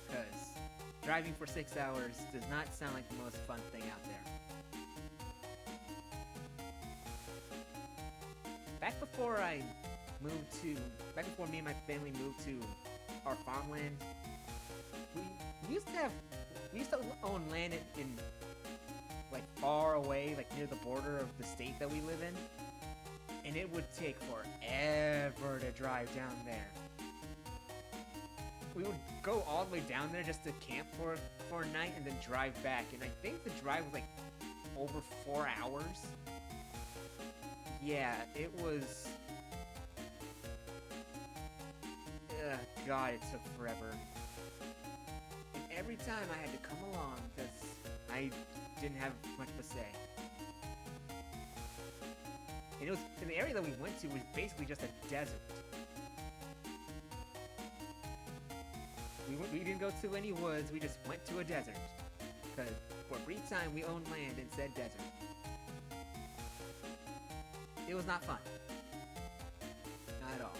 because driving for 6 hours does not sound like the most fun thing out there. Back before me and my family moved to our farmland, we used to own land in like far away, like near the border of the state that we live in, and it would take forever to drive down there. We would go all the way down there just to camp for a night and then drive back, and I think the drive was like over 4 hours. Yeah, it was... God, it took forever. And every time I had to come along because I didn't have much of a say. And the area that we went to was basically just a desert. We didn't go to any woods, we just went to a desert. Because for a brief time we owned land in said desert. It was not fun. Not at all.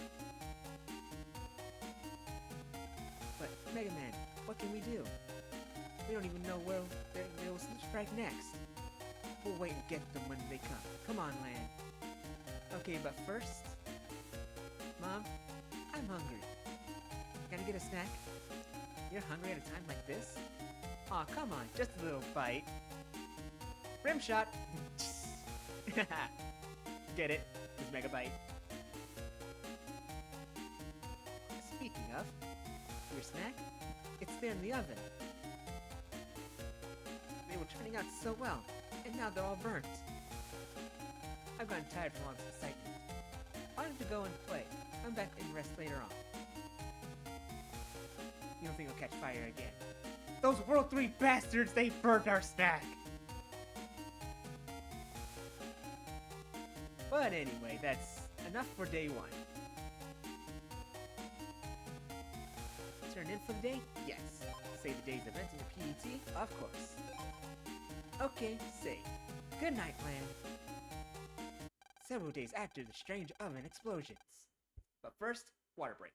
But, Mega Man, what can we do? We don't even know where they will strike next. We'll wait and get them when they come. Come on, Land. Okay, but first... Mom, I'm hungry. Can I get a snack? You're hungry at a time like this? Aw, come on, just a little bite. Rim shot! Get it? It's Mega Bite. Speaking of, your snack? It's there in the oven. They were turning out so well, and now they're all burnt. I've gotten tired from all this excitement. Why don't you go and play? Come back and rest later on. You don't think it'll catch fire again? Those World 3 bastards, they burnt our snack! But anyway, that's enough for day 1. Turn in for the day? Yes. Save the day's events in your PET? Of course. Okay, save. Good night, Land. Several days after the strange oven explosions. But first, water break.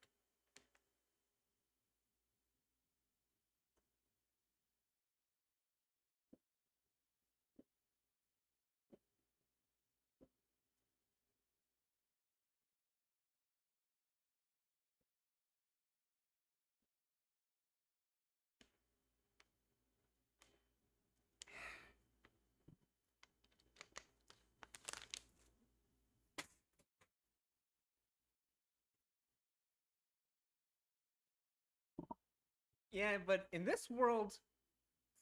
Yeah, but in this world,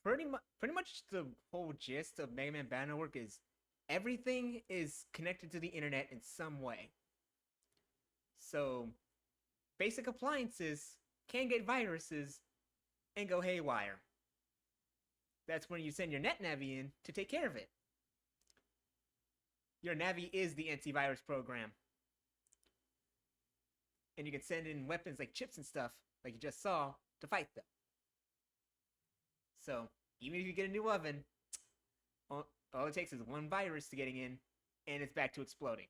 pretty much the whole gist of Mega Man Battle Network is everything is connected to the internet in some way. So, basic appliances can get viruses and go haywire. That's when you send your NetNavi in to take care of it. Your Navi is the antivirus program. And you can send in weapons like chips and stuff, like you just saw, to fight them. So, even if you get a new oven, all it takes is one virus to getting in, and it's back to exploding.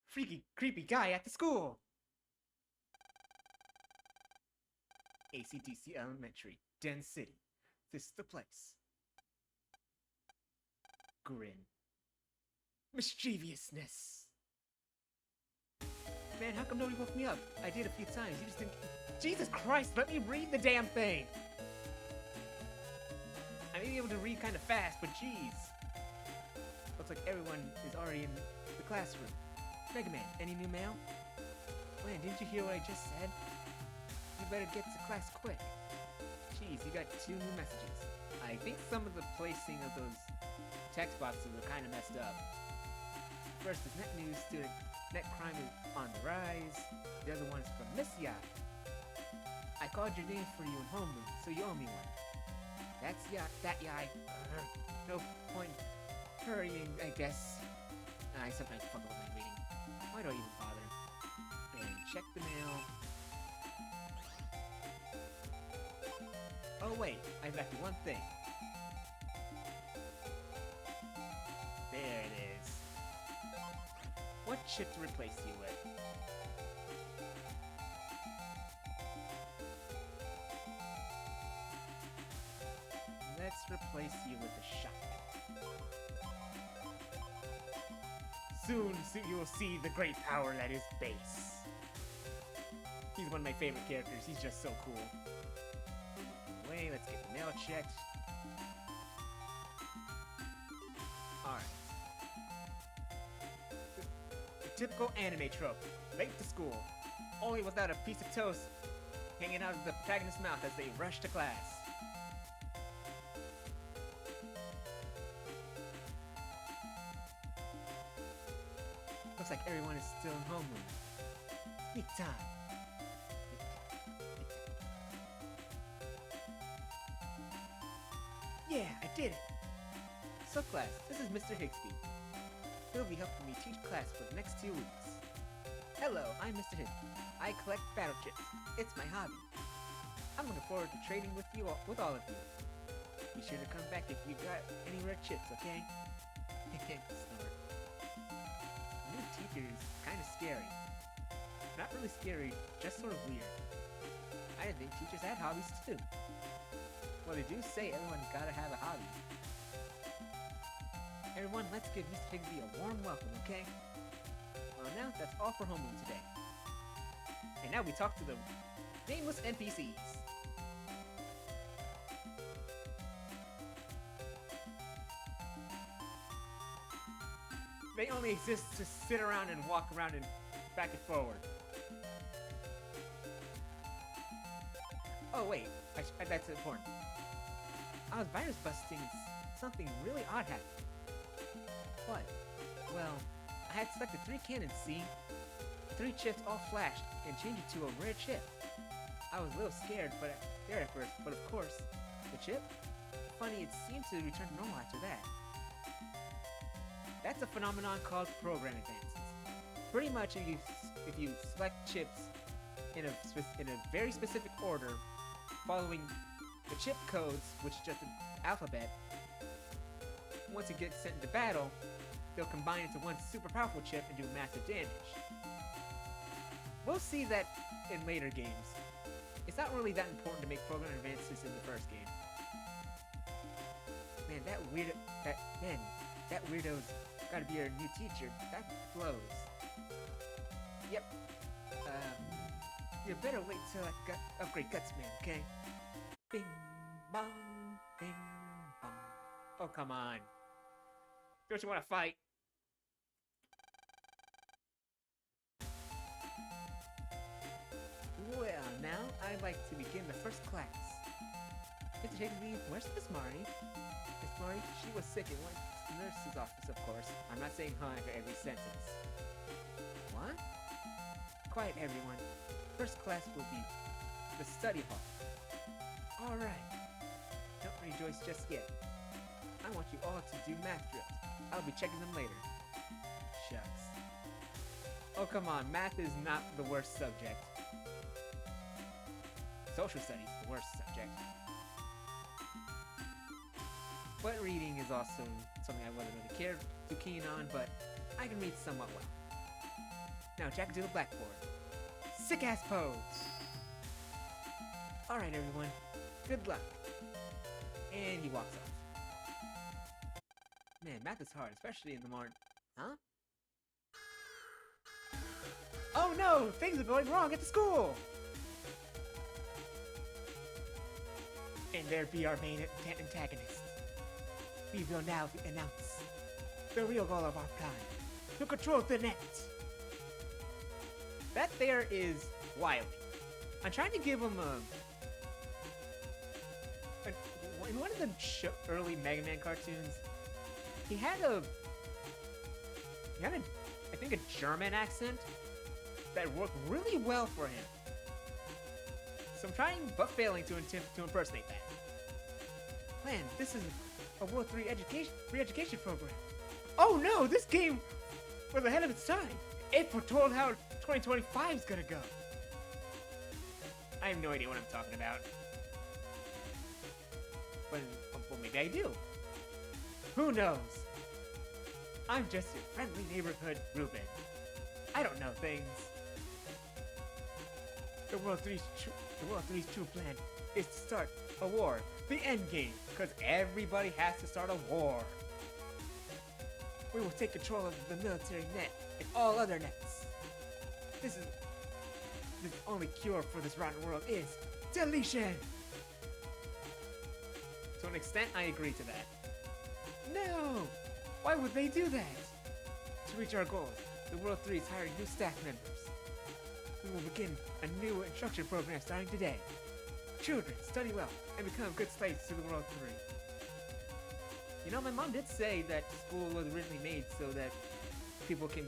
Freaky, creepy guy at the school! ACDC Elementary, Den City. This is the place. Grin. Mischievousness. Man, how come nobody woke me up? I did a few times, you just didn't... Jesus Christ, let me read the damn thing! I may be able to read kind of fast, but jeez. Looks like everyone is already in the classroom. Mega Man, any new mail? Man, didn't you hear what I just said? You better get to class quick. Jeez, you got 2 new messages. I think some of the placing of those text boxes are kind of messed up. First is net news, student net crime is on the rise. The other one's from Miss Yai. I called your name for you in homeroom, so you owe me one. That's that Yai. No point hurrying, I guess. I sometimes fuck up my reading. Why do I even bother? And check the mail. Oh wait, I've left you one thing. There it is. chip to replace you with. Let's replace you with a shotgun. Soon you will see the great power that is Bass. He's one of my favorite characters. He's just so cool. Anyway, let's get the mail checked. Alright. The typical anime trope. Late to school. Only without a piece of toast hanging out of the protagonist's mouth as they rush to class. Looks like everyone is still in homeroom. Sneak time. Yeah, I did it! So class, this is Mr. Higsby. He'll be helping me teach class for the next 2 weeks. Hello, I'm Mr. Higsby. I collect battle chips. It's my hobby. I'm looking forward to trading with all of you. Be sure to come back if you got any rare chips, okay? Snort. The new teacher is kind of scary. Not really scary, just sort of weird. I didn't think teachers had hobbies too. Well, they do say everyone's gotta have a hobby. Everyone, let's give Mr. Higsby a warm welcome, okay? Well, now that's all for homeroom today. And now we talk to the nameless NPCs. They only exist to sit around and walk around and back and forward. Oh wait, that's important. I was virus busting and something really odd happened. What? Well, I had selected 3 cannons, see? 3 chips all flashed and changed it to a rare chip. I was a little scared at first, but of course, the chip? Funny, it seemed to return to normal after that. That's a phenomenon called program advances. Pretty much if you select chips in a very specific order, following the chip codes, which is just an alphabet, once it gets sent into battle, they'll combine into one super powerful chip and do massive damage. We'll see that in later games. It's not really that important to make program advances in the first game. Man, that weirdo's gotta be our new teacher. That blows. Yep. You better wait till I upgrade Gutsman, okay? Bing bong, bing bong. Oh, come on. Don't you want to fight? Well, now I'd like to begin the first class. Mr. Higsby, where's Miss Marty? Miss Marty, she was sick and went to the nurse's office, of course. I'm not saying hi for every sentence. What? Quiet, everyone. First class will be the study hall. Alright. Don't rejoice just yet. I want you all to do math drills. I'll be checking them later. Shucks. Oh, come on. Math is not the worst subject. Social studies is the worst subject. But reading is also something I wasn't really care too keen on, but I can read somewhat well. Now, Jack, do the blackboard. Sick-ass pose! Alright, everyone. Good luck. And he walks off. Man, math is hard, especially in the morning. Huh? Oh no! Things are going wrong at the school! And there be our main antagonist. We will now announce the real goal of our plan. To control the net! That there is Wily. I'm trying to give him in one of the early Mega Man cartoons, he had I think a German accent that worked really well for him. So I'm trying but failing to impersonate that. Man, this is a World 3 free education program. Oh no, this game was ahead of its time. It foretold how 2025 is gonna go. I have no idea what I'm talking about. But well, maybe I do. Who knows? I'm just your friendly neighborhood Ruben. I don't know things. The World 3's true plan is to start a war. The end game, because everybody has to start a war. We will take control of the military net and all other nets. The only cure for this rotten world is deletion. To an extent, I agree to that. No! Why would they do that? To reach our goals, the World 3 is hiring new staff members. We will begin a new instruction program starting today. Children, study well and become good slaves to the World 3. You know, my mom did say that school was originally made so that people can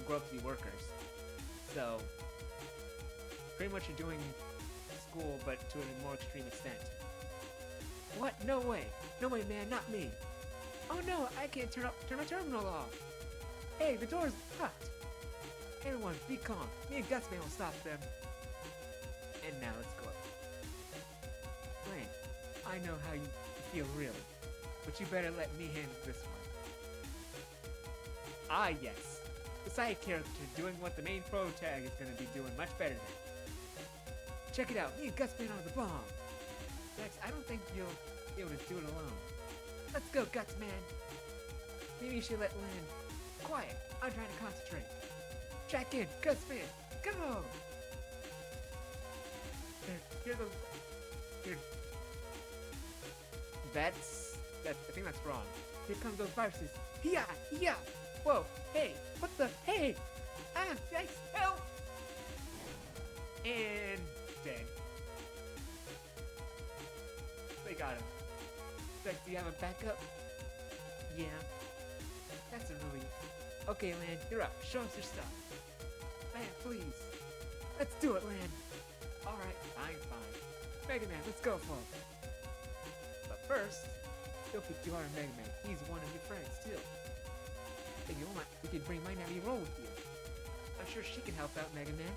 grow up to be workers. So, pretty much you're doing school, but to a more extreme extent. What? No way! No way, man! Not me! Oh no! I can't turn my terminal off. Hey, the door's locked. Everyone, be calm. Me and Gutsman will stop them. And now let's go. Lan, I know how you feel really, but you better let me handle this one. Ah, yes. The side character doing what the main protag is going to be doing much better than. Check it out, me and Gutsman are the bomb. Dex, I don't think you'll be able to do it alone. Let's go, Gutsman. Maybe you should let Lan. Quiet, I'm trying to concentrate. Track in, Gutsman, go! I think that's wrong. Here comes those viruses. Yeah! Whoa, hey, what the, hey! Ah, yikes, help! And dead. They got him. Dex, do you have a backup? Yeah. That's a relief. Okay, Lan, you're up. Show us your stuff. Lan, please. Let's do it, Lan. Alright, fine. Mega Man, let's go for it. But first, don't pick too hard on Mega Man. He's one of your friends, too. If you want, we can bring my Navi roll with you. I'm sure she can help out Mega Man.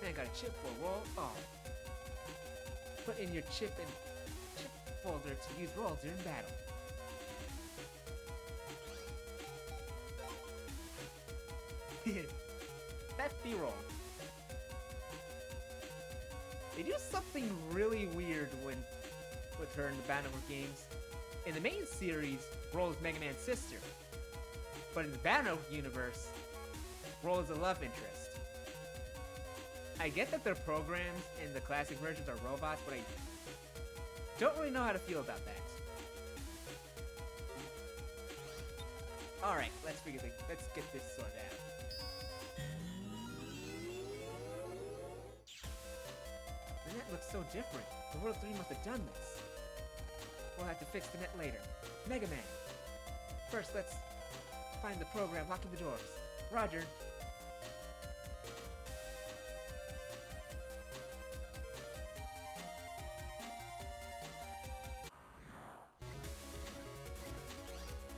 Man, got a chip for a roll off. Put in your chip folder to use roll during battle. That's B-roll. They do something really weird with her in the Bannerlord games. In the main series, Roll is Mega Man's sister. But in the Bannerlord universe, Roll is a love interest. I get that their programs in the classic versions are robots, but I don't really know how to feel about that. Alright, let's get this sorted out. The net looks so different. The World 3 must have done this. We'll have to fix the net later. Mega Man! First, let's find the program locking the doors. Roger.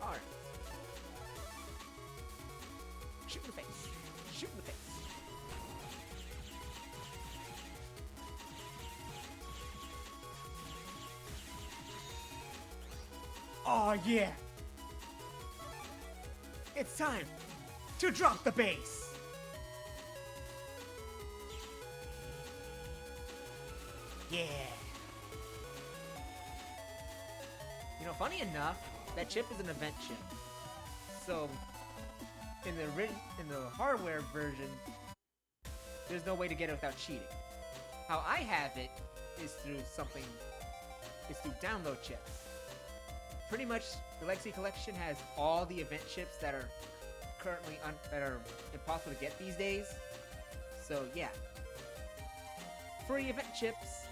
Alright. Shoot in the face. Shoot in the face. Oh yeah! It's time to drop the bass! Yeah! You know, funny enough, that chip is an event chip. So, in the hardware version, there's no way to get it without cheating. How I have it is through download chips. Pretty much, the Legacy Collection has all the event chips that are currently impossible to get these days. So yeah, free event chips.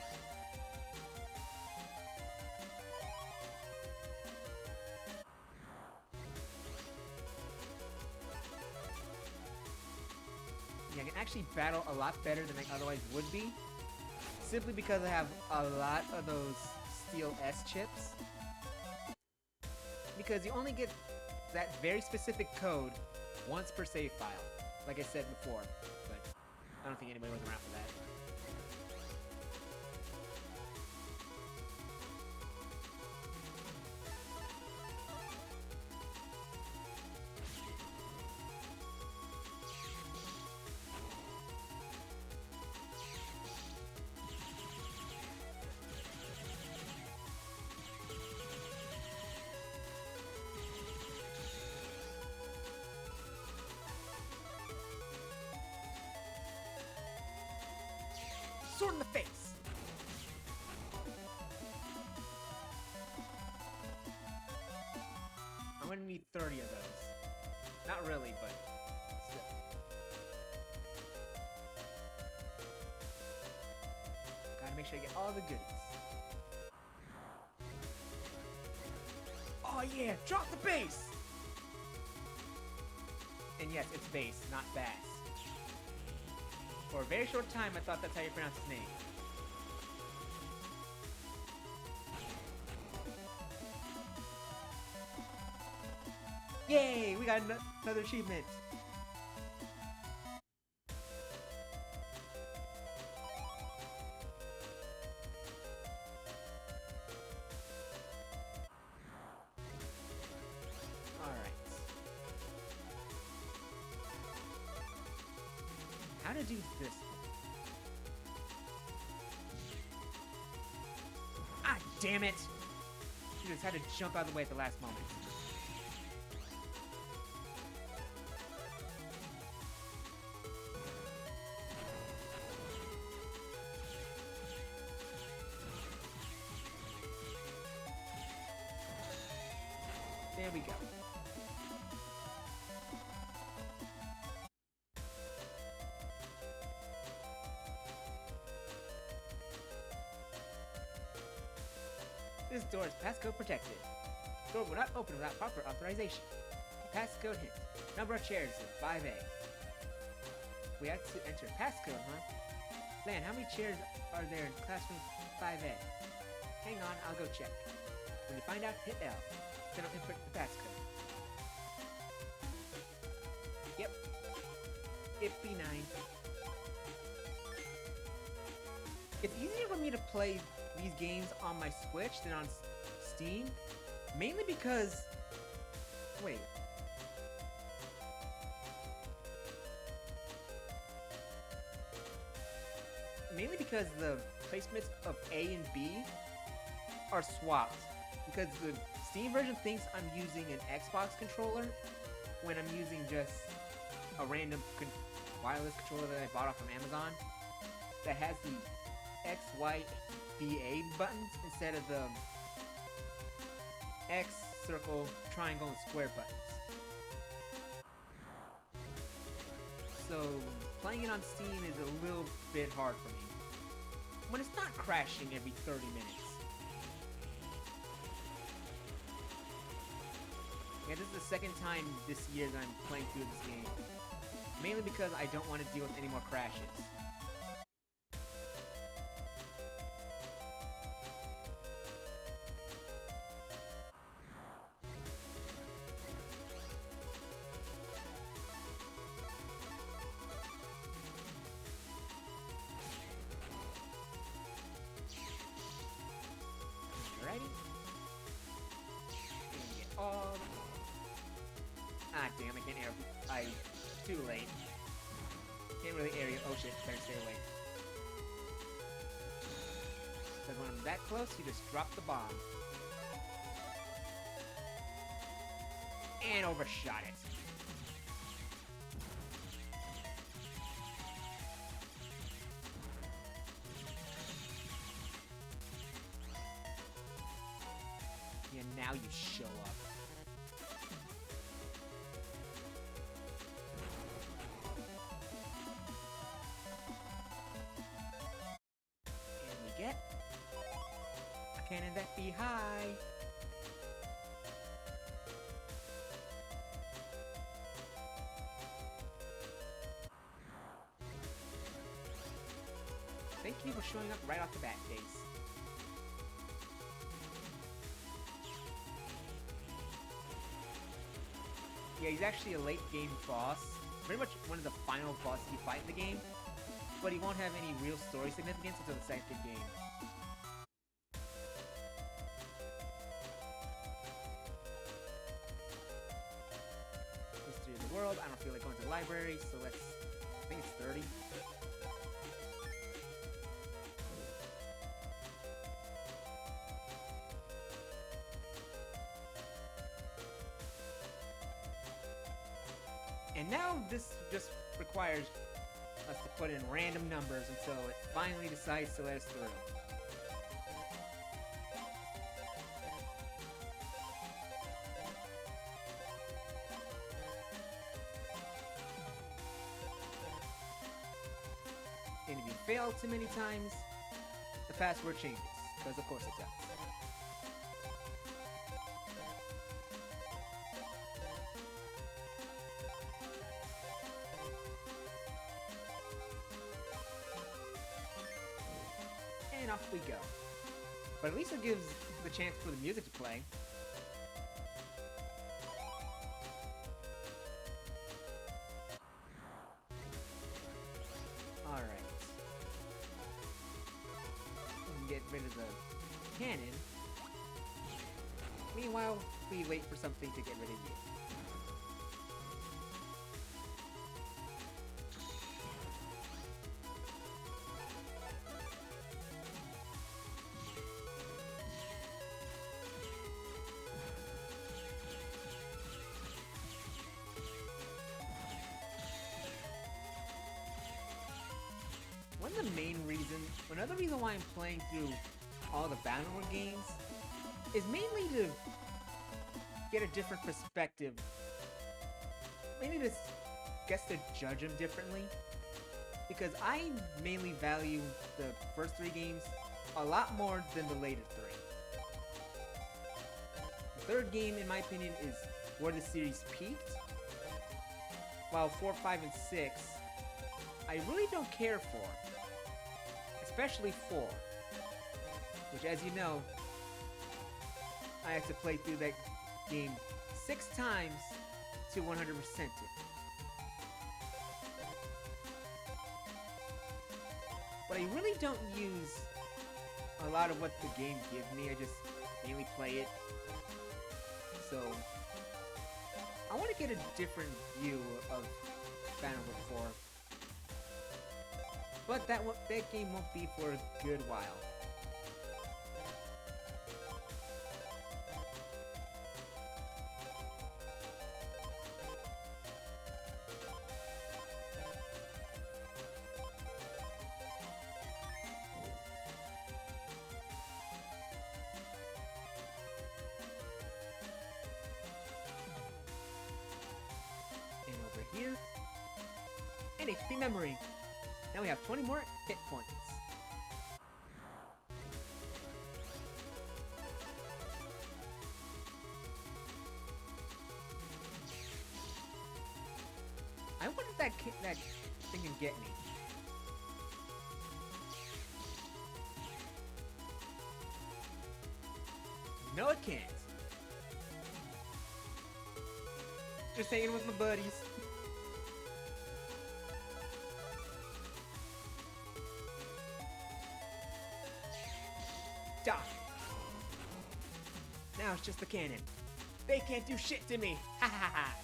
Yeah, I can actually battle a lot better than I otherwise would be, simply because I have a lot of those Steel S chips. Because you only get that very specific code once per save file, like I said before, but I don't think anybody was around for that. 30 of those. Not really, but still. Gotta make sure I get all the goodies. Oh yeah, drop the bass! And yes, it's bass, not bass. For a very short time, I thought that's how you pronounce his name. Yay! We got another achievement! Alright. How to do this one? Ah, damn it! She just had to jump out of the way at the last moment. There we go. This door is passcode protected. Door will not open without proper authorization. Passcode hint. Number of chairs is 5A. We have to enter passcode, huh? Man, how many chairs are there in classroom 5A? Hang on, I'll go check. When you find out, hit L. Then I'll input the passcode. Yep. Ippy 9. It's easier for me to play these games on my Switch than on Steam. Mainly because... Wait. Mainly because the placements of A and B are swapped. Because the Steam version thinks I'm using an Xbox controller when I'm using just a random wireless controller that I bought off of Amazon that has the X, Y, B, A buttons instead of the X, circle, triangle, and square buttons. So playing it on Steam is a little bit hard for me. When it's not crashing every 30 minutes. Yeah, this is the second time this year that I'm playing through this game. Mainly because I don't want to deal with any more crashes. Alrighty. And get all... Ah, damn, I can't air... Too late. Can't really area... Oh shit, better stay away. Because when I'm that close, you just drop the bomb. And overshot it. Yeah, now you show up. And we get a cannon that be high. Thank you for showing up right off the bat, Dace. Yeah, he's actually a late game boss. Pretty much one of the final bosses you fight in the game. But he won't have any real story significance until the second game. History of the world. I don't feel like going to the library, so let's... I think it's 30. And now this just requires us to put in random numbers until it finally decides to let us through. fail too many times, the password changes. Because of course it does. And off we go. But at least it gives the chance for the music to play. Alright. Get rid of the cannon. Meanwhile, we wait for something to get rid of you. Another reason why I'm playing through all the Bannerlord games is mainly to get a different perspective. Mainly to judge them differently. Because I mainly value the first 3 games a lot more than the later 3. The third game, in my opinion, is where the series peaked. While 4, 5, and 6, I really don't care for. Especially 4, which, as you know, I have to play through that game 6 times to 100% it. But I really don't use a lot of what the game gives me, I just mainly play it. So, I want to get a different view of Bannerlord 4. But that game won't be for a good while. And over here, and HP memory. Now we have 20 more hit points. I wonder if that thing can get me. No, it can't. Just hanging with my buddies. Die. Now it's just the cannon. They can't do shit to me. Ha ha ha.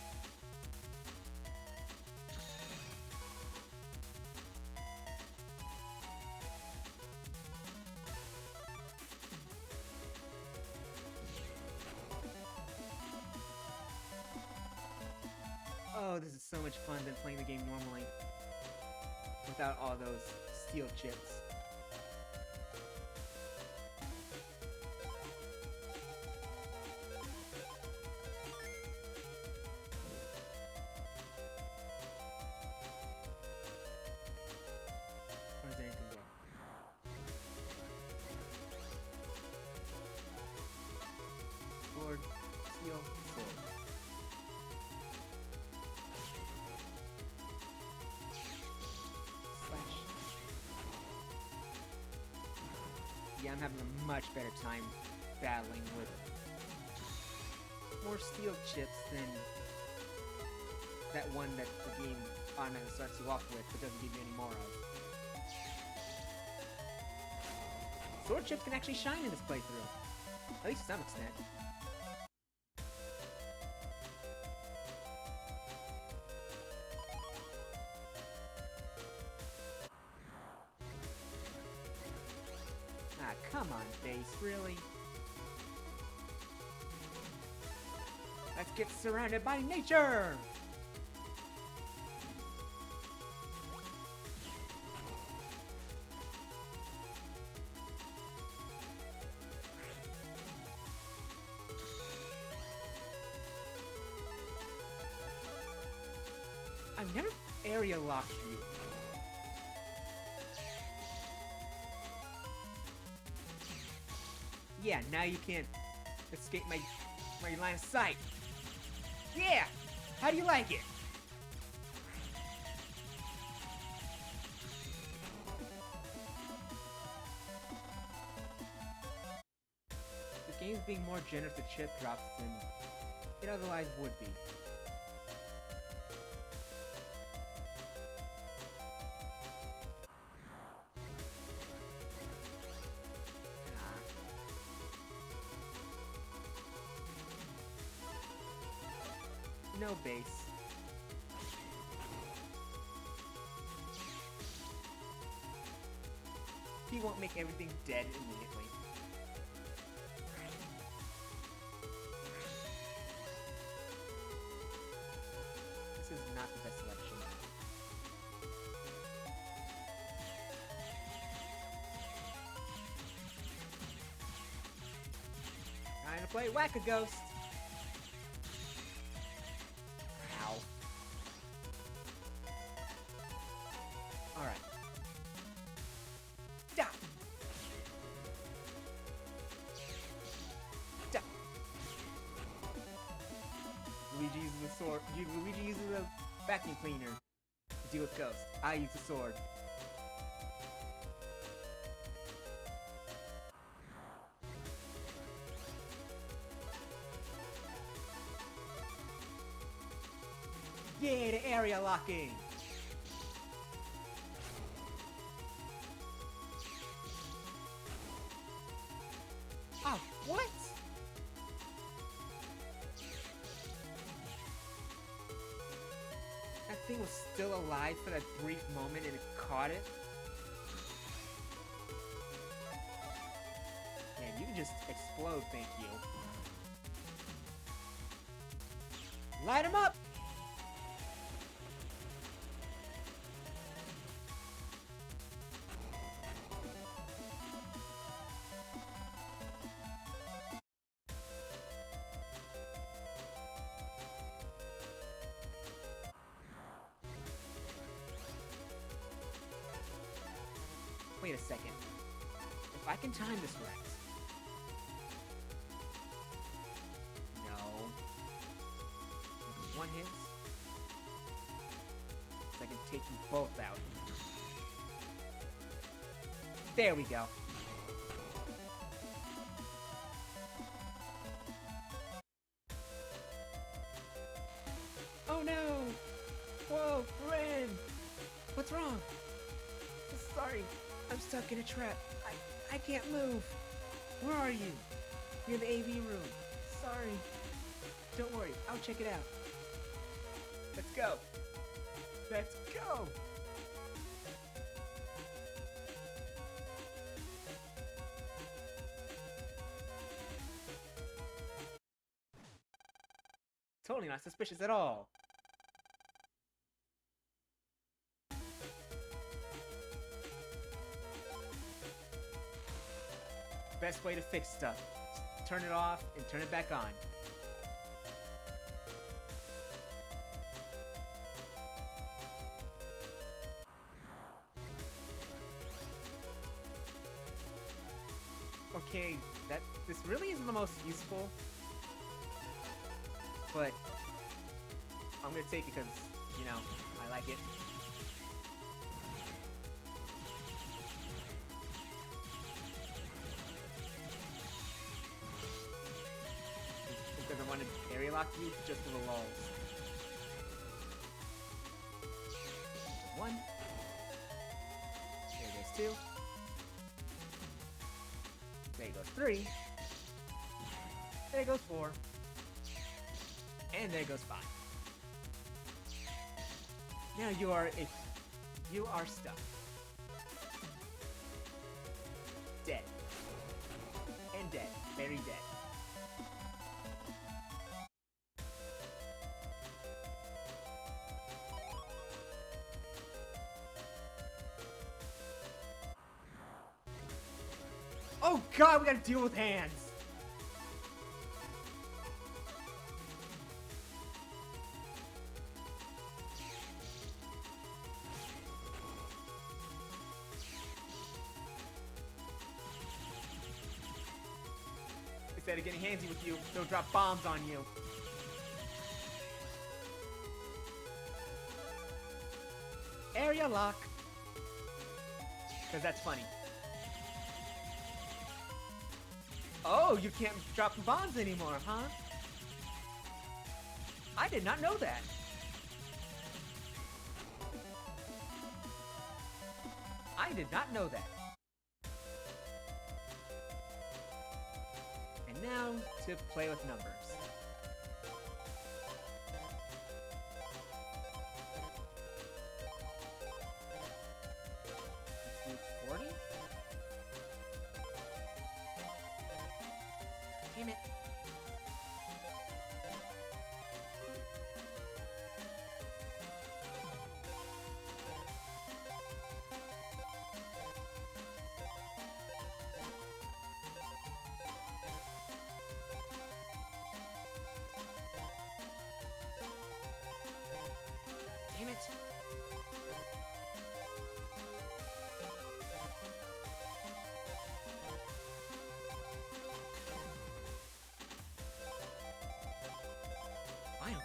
Oh, this is so much fun than playing the game normally. Without all those steel chips. Or is there anything there? Sword, steel, sword. Yeah, I'm having a much better time battling with more steel chips than that one that the game automatically starts you off with but doesn't give you any more of. Sword chips can actually shine in this playthrough. At least to some extent. Ah, come on, base, really? Let's get surrounded by nature! I've never area locked you. Yeah, now you can't escape my line of sight. Yeah! How do you like it? This game's being more generous with chip drops than it otherwise would be. No base. He won't make everything dead immediately. This is not the best selection. Trying to play Whack-A-Ghost. Ow. Alright. Da! Da! Luigi uses the sword. Luigi uses the vacuum cleaner to deal with Ghost. I use the sword. Yeah, the area locking! Oh, what? That thing was still alive for that brief moment and it caught it? Man, you can just explode, thank you. Light him up! Wait a second. If I can time this right. No. Maybe one hit. So I can take you both out. There we go. Oh no! Whoa, Ren! What's wrong? Sorry. I'm stuck in a trap. I can't move. Where are you? You're in the AV room. Sorry. Don't worry. I'll check it out. Let's go. Let's go. Totally not suspicious at all. Best way to fix stuff. Turn it off and turn it back on. Okay, this really isn't the most useful, but I'm gonna take it because, you know, I like it. Because I wanted area lock you just for the lulls. One. There goes two. There goes three. There goes four. And there goes five. Now you are stuck. Dead. And dead. Very dead. Oh god, we gotta deal with hands! instead of getting handsy with you, they'll drop bombs on you. Area lock. Because that's funny. Oh, you can't drop bombs anymore, huh? I did not know that. I did not know that. And now to play with numbers. Let's do 40? Damn it. Damn it. Fine.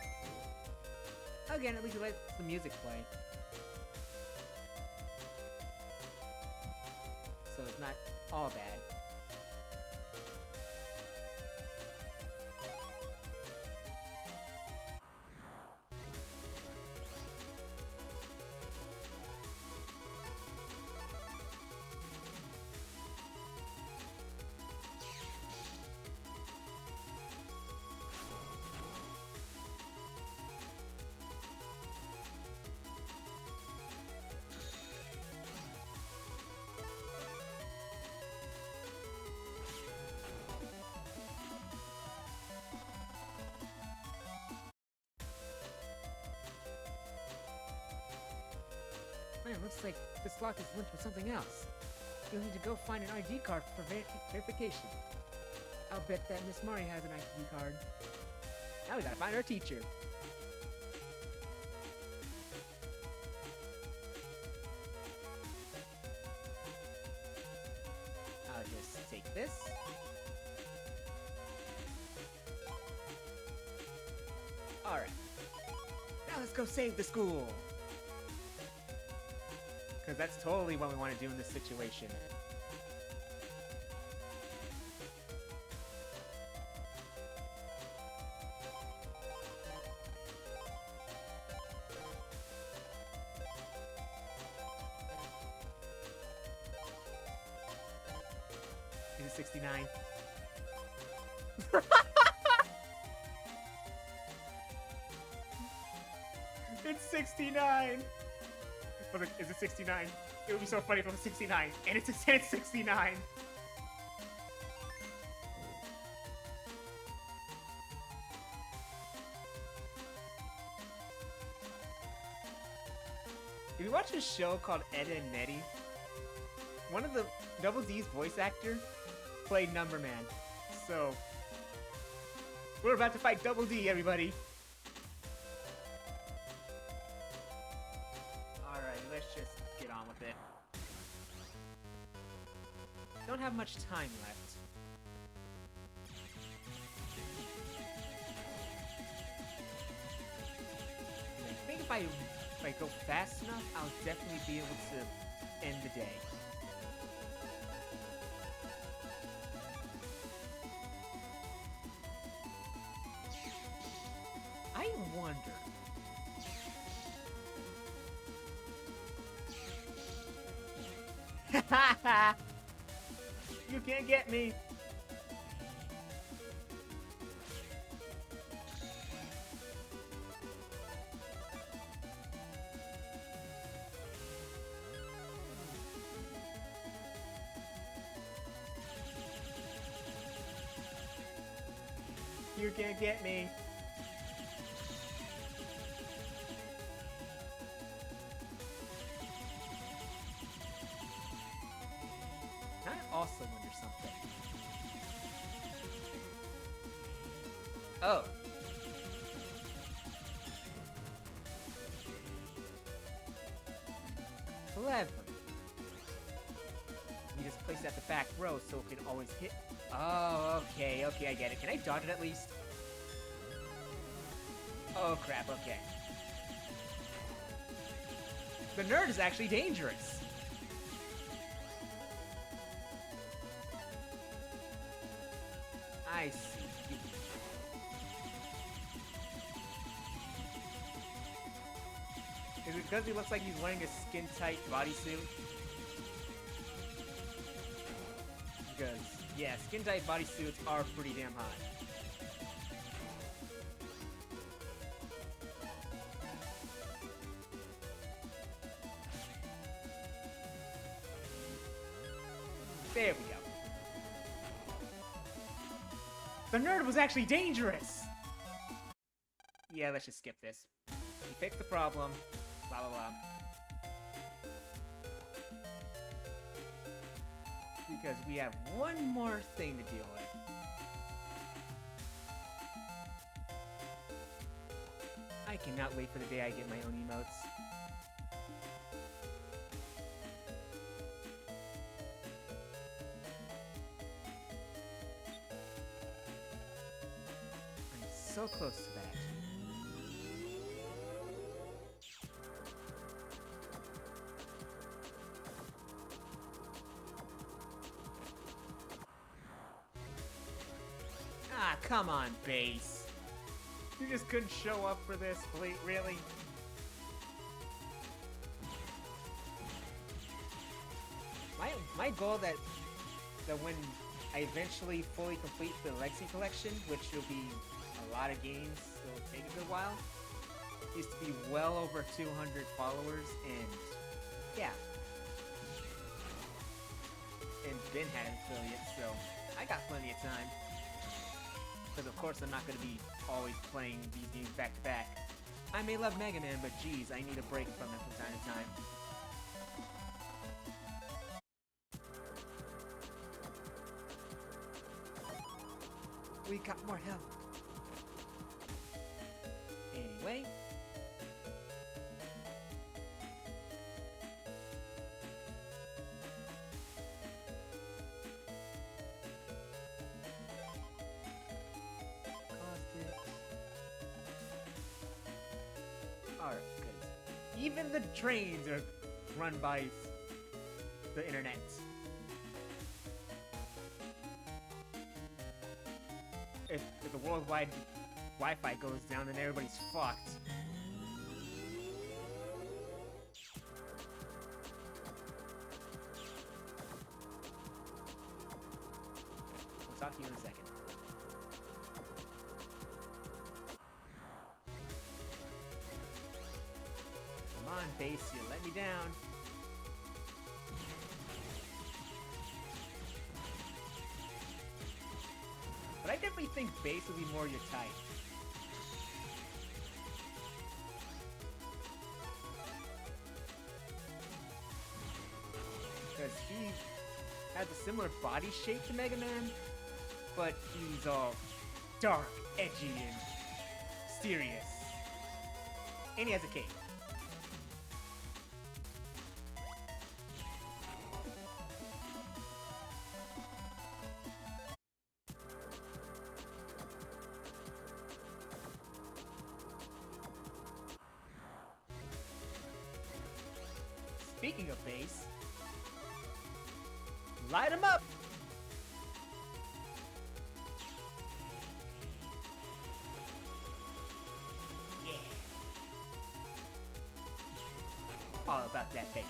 Again, at least let the music play. So it's not all bad. Man, looks like this lock is linked with something else. You'll need to go find an ID card for verification. I'll bet that Miss Mari has an ID card. Now we gotta find our teacher. I'll just take this. Alright. Now let's go save the school. Because that's totally what we want to do in this situation. Is it 69? It's 69! Is it 69? It would be so funny if it was 69. And it's 69! If you watch a show called Ed and Nettie, one of the Double D's voice actor played Number Man. So, we're about to fight Double D, everybody. Alright, let's just get on with it. Don't have much time left. I think if I go fast enough, I'll definitely be able to end the day. I wonder. You can't get me. You can't get me. I also wonder something. Oh. Clever. You just place it at the back row so it can always hit Oh, okay, okay, I get it. Can I dodge it at least? Oh, crap, okay. The nerd is actually dangerous. I see. Is it because he looks like he's wearing a skin-tight bodysuit? Because, yeah, skin-tight bodysuits are pretty damn hot. There we go. The nerd was actually dangerous! Yeah, let's just skip this. We fixed the problem. Blah, blah, blah. Because we have one more thing to deal with. I cannot wait for the day I get my own emotes. I'm so close to that. Ah, come on, base. You just couldn't show up for this, really? My goal that when I eventually fully complete the Legacy Collection, which will be a lot of games, it'll take a good while, is to be well over 200 followers, and yeah. And Ben had an affiliate, so I got plenty of time. Because of course I'm not going to be always playing these games back to back. I may love Mega Man, but geez, I need a break from it from time to time. We got more health. Anyway. Alright, good. Even the trains are run by the internet. If the worldwide Wi-Fi goes down, then everybody's fucked. We'll talk to you in a second. Come on, base, you let me down. But I definitely think base would be more your type. Because he has a similar body shape to Mega Man, but he's all dark, edgy, and mysterious. And he has a cape. Speaking of base, light him up! Yeah. All about that base.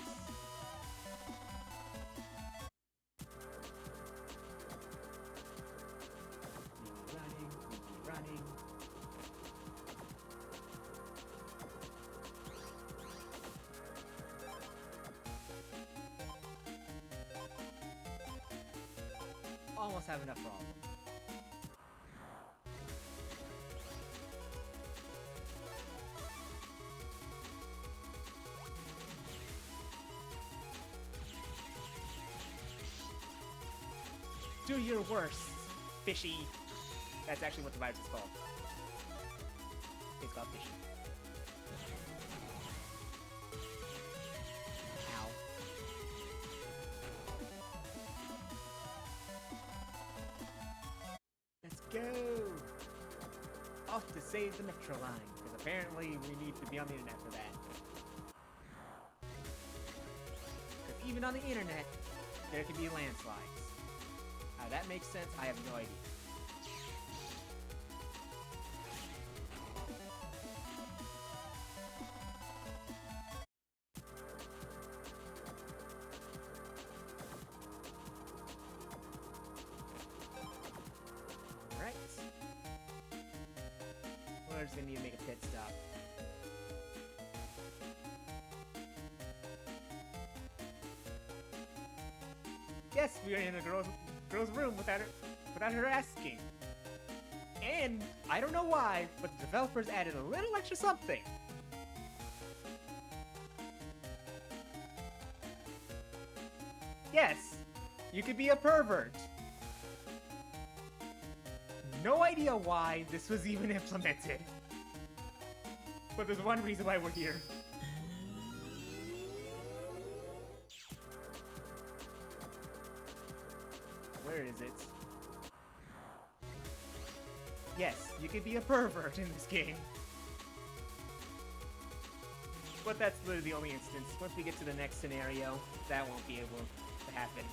We be running. Almost have enough for all of them. Do your worst, fishy. That's actually what the virus is called. It's called fishy. Ow. go! Off to save the Metro line, because apparently we need to be on the internet for that. Because even on the internet, there can be landslides. How that makes sense, I have no idea. We're just gonna need to make a pit stop. Yes, we are in a girl's room without her asking. And I don't know why, but the developers added a little extra something. Yes, you could be a pervert. No idea why this was even implemented. But there's one reason why we're here. Where is it? Yes, you can be a pervert in this game. But that's literally the only instance. Once we get to the next scenario, that won't be able to happen.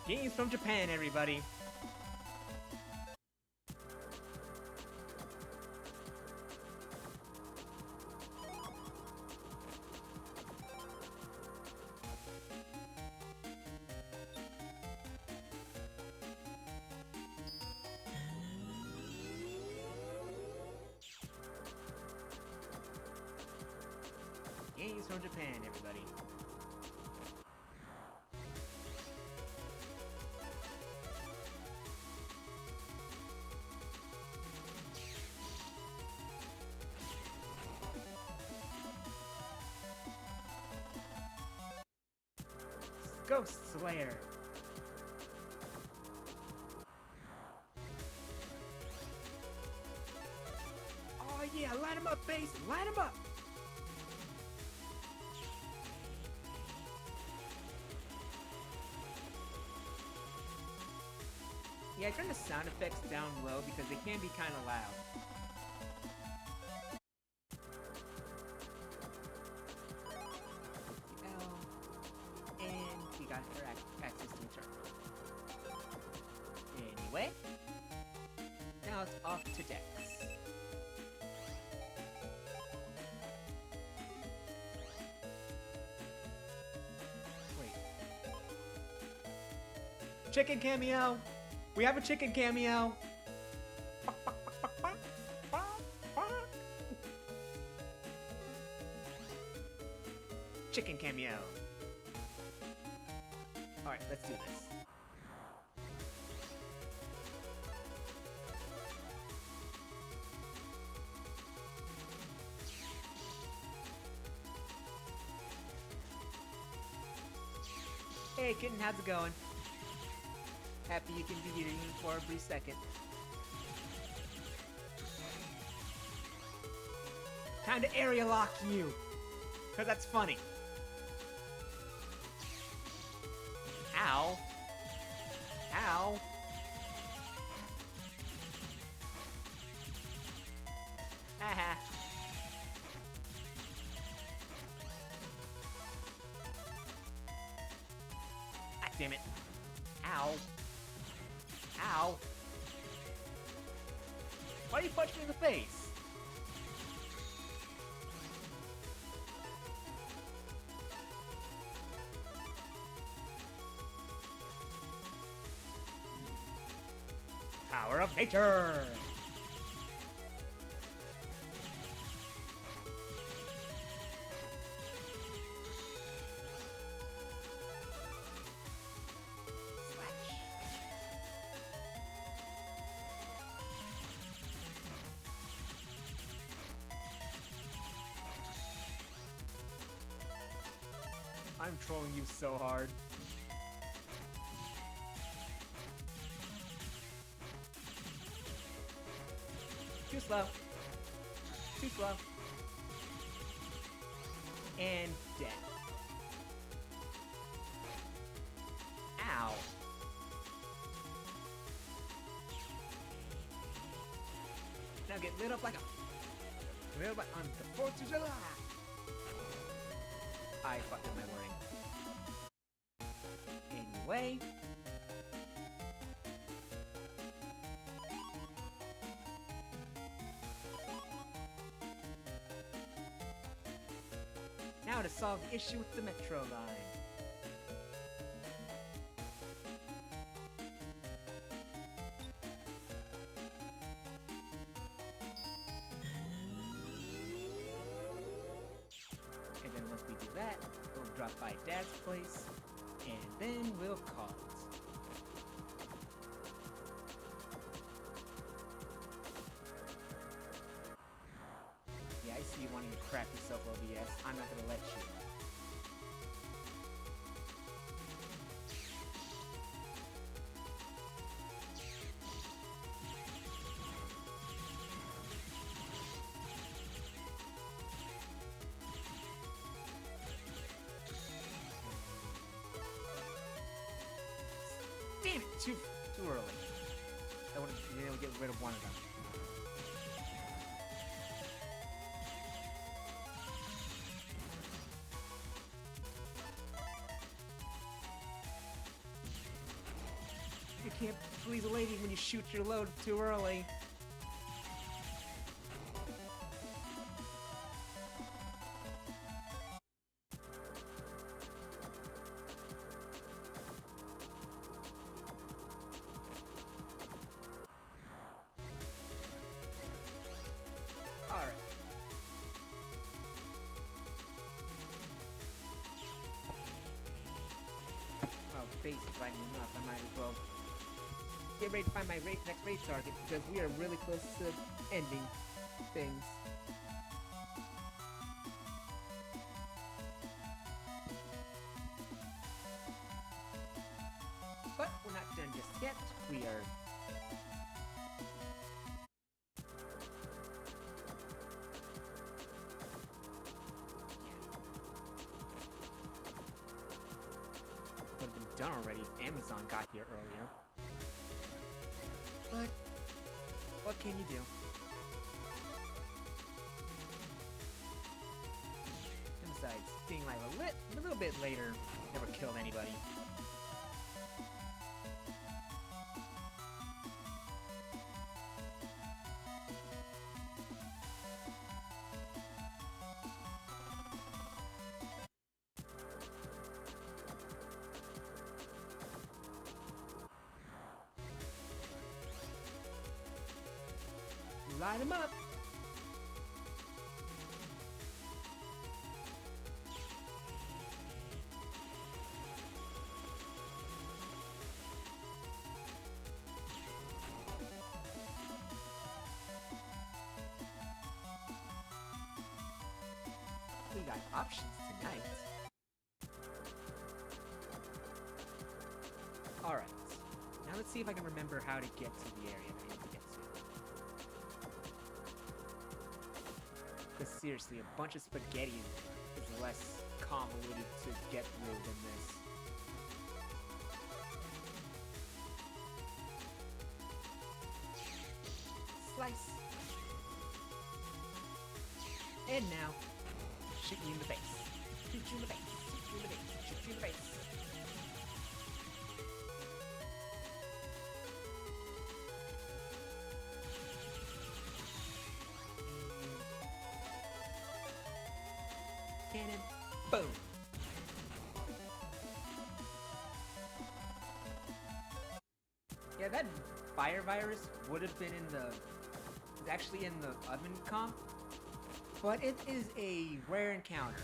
Games from Japan, everybody. Games from Japan, everybody. Ghost Slayer. Oh yeah, line him up, base, line him up. Yeah, I turn the sound effects down low because they can be kind of loud. And we got her access to a terminal. Anyway, now it's off to Dex. Wait. Chicken cameo! We have a chicken cameo! Chicken cameo! Alright, let's do this. Hey kitten, how's it going? Happy you can be here even for a brief second. Time to area lock you! Cause that's funny. Ow. Ow. Haha. Ah, damn it. Ow. Ow. Why do you punch me in the face? Power of nature! I'm trolling you so hard. Too slow. Too slow. And dead. Ow. Now get lit up like a... Lit up on the 4th of July! I fucked up my wording. Anyway... Now to solve the issue with the Metro line. And then once we do that, we'll drop by Dad's place, and then we'll call it. Yeah, I see you wanting to crap yourself, OBS. I'm not gonna let you. Damn it! Too early. I would have been able to get rid of one of them. You can't please a lady when you shoot your load too early. Alright. Well, basically, enough, I might as well get ready to find my next race target, because we are really close to ending things. But we're not done just yet. We are... Would have been done already if Amazon got here earlier. But, what can you do? And besides, being like a little bit later never killed anybody. Light him up! We got options tonight. Alright. Now let's see if I can remember how to get to the area that I need to get to. Because seriously, a bunch of spaghetti is less convoluted to get through than this. Slice! And now, shoot you in the face. Shoot you in the face. Shoot you in the face. Shoot you in the face. Cannon. Boom. Yeah, that fire virus would have been in the... It's actually in the oven comp. But it is a rare encounter.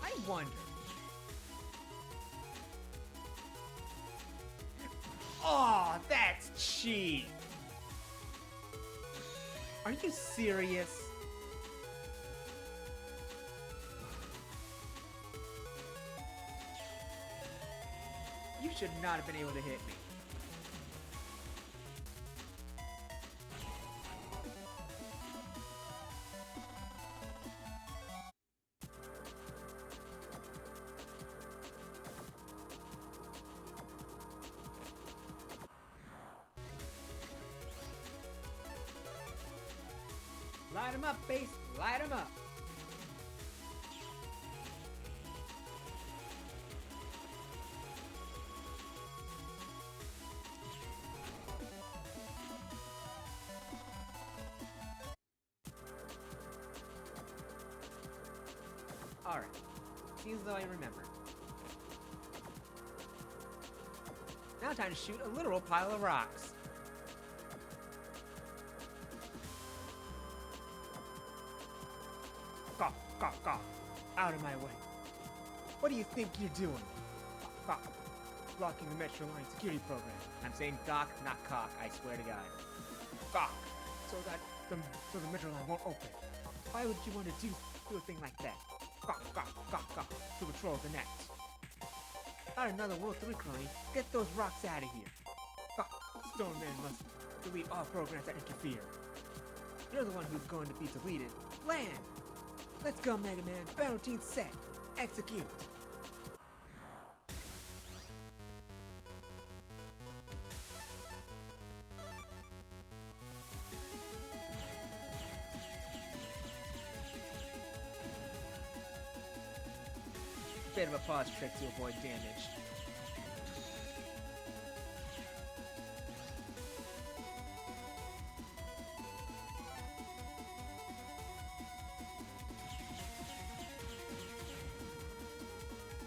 I wonder... Oh, that's cheap! Are you serious? You should not have been able to hit me. Light 'em up, Bass. Light 'em up. Alright. Seems as though I remember. Now time to shoot a literal pile of rocks. Gawk, gawk, gawk. Out of my way. What do you think you're doing? Gawk, gawk. Blocking the Metro Line security program. I'm saying gawk, not cock, I swear to God. Gawk. So the Metro Line won't open. Why would you want to do a thing like that? Gawk, gawk, gawk, gawk. To patrol the net. Not another World 3 crony. Get those rocks out of here. Gawk. Stoneman must delete all programs that interfere. You're the one who's going to be deleted. Land! Let's go, Mega Man. Battle team set. Execute. Bit of a pause trick to avoid damage.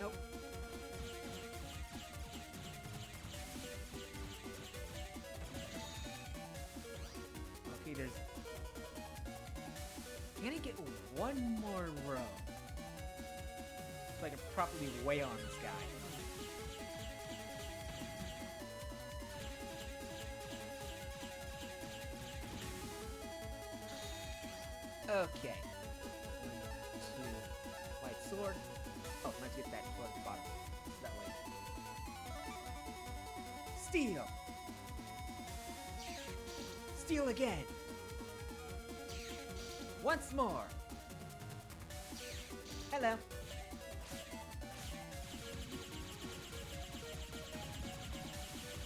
Nope. Okay, there's... Can I get one more row? So I can properly weigh on this guy. Okay. 1, 2, white sword. Oh, let's get that toward the bottom. That way. Steal! Steal again! Once more! Hello.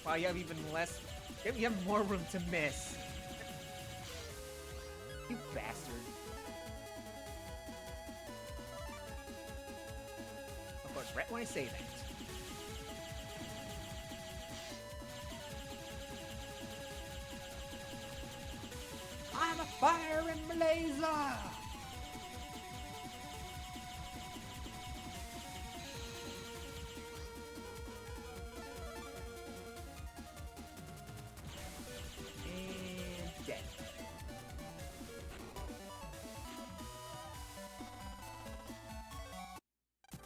Wow, you have even less... You have more room to miss. You bastard. Of course, right when I say that. I'm a fire and blazer! And dead.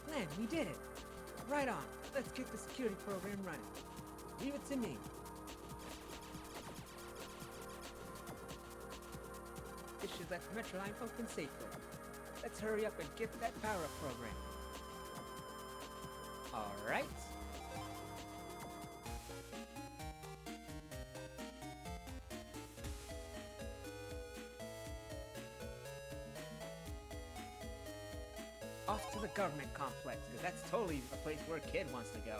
Glenn, we did it! Right on. Let's get the security program running. Leave it to me. This should let the Metro Line open safely. Let's hurry up and get that power-up program. Alright. Off to the government complex, because that's totally a place where a kid wants to go.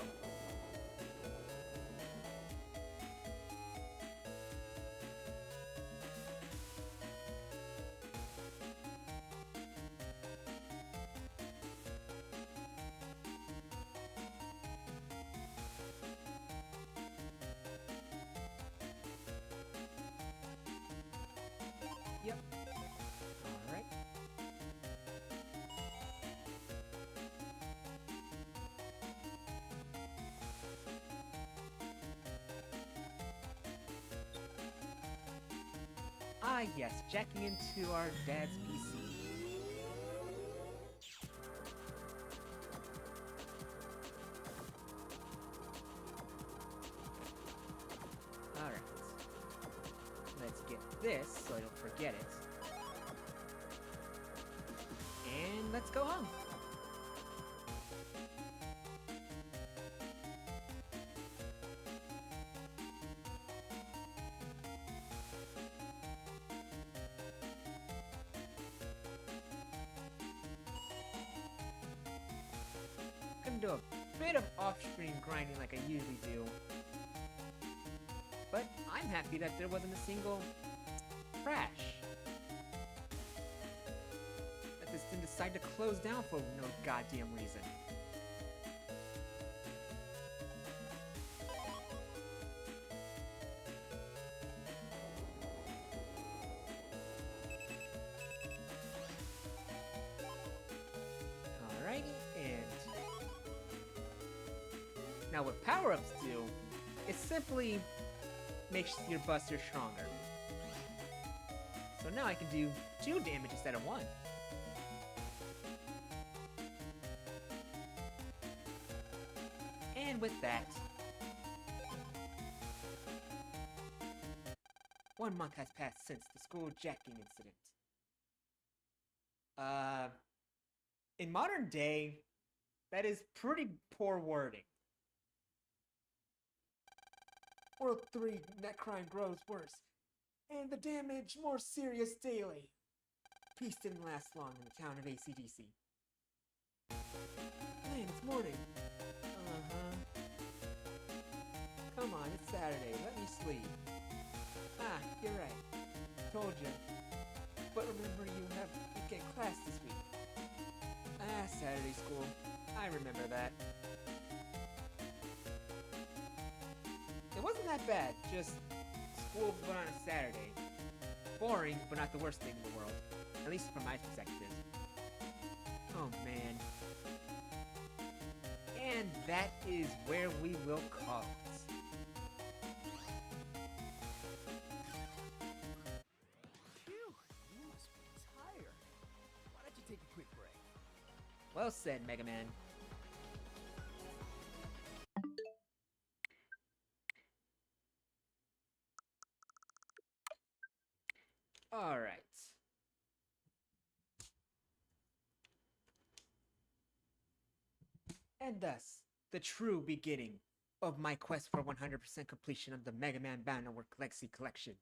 Yep. Alright. Ah yes, jacking into our dad's PC. Alright. Let's get this so I don't forget it. And let's go home. Gonna do a bit of off-screen grinding like I usually do. But I'm happy that there wasn't a single crash. decide to close down for no goddamn reason. Alrighty, and now what power-ups do, it simply makes your buster stronger. So now I can do 2 damage instead of 1. And with that, 1 month has passed since the school jacking incident. In modern day, that is pretty poor wording. World 3, net crime grows worse, and the damage more serious daily. Peace didn't last long in the town of ACDC. Man, it's morning. Come on, it's Saturday. Let me sleep. Ah, you're right. Told you. But remember, you have weekend class this week. Ah, Saturday school. I remember that. It wasn't that bad, just school but on a Saturday. Boring, but not the worst thing in the world. At least from my perspective. Oh man. And that is where we will call it. Phew, you must be tired. Why don't you take a quick break? Well said, Mega Man. Alright. And thus, the true beginning of my quest for 100% completion of the Mega Man Bannerwork Legacy Collection.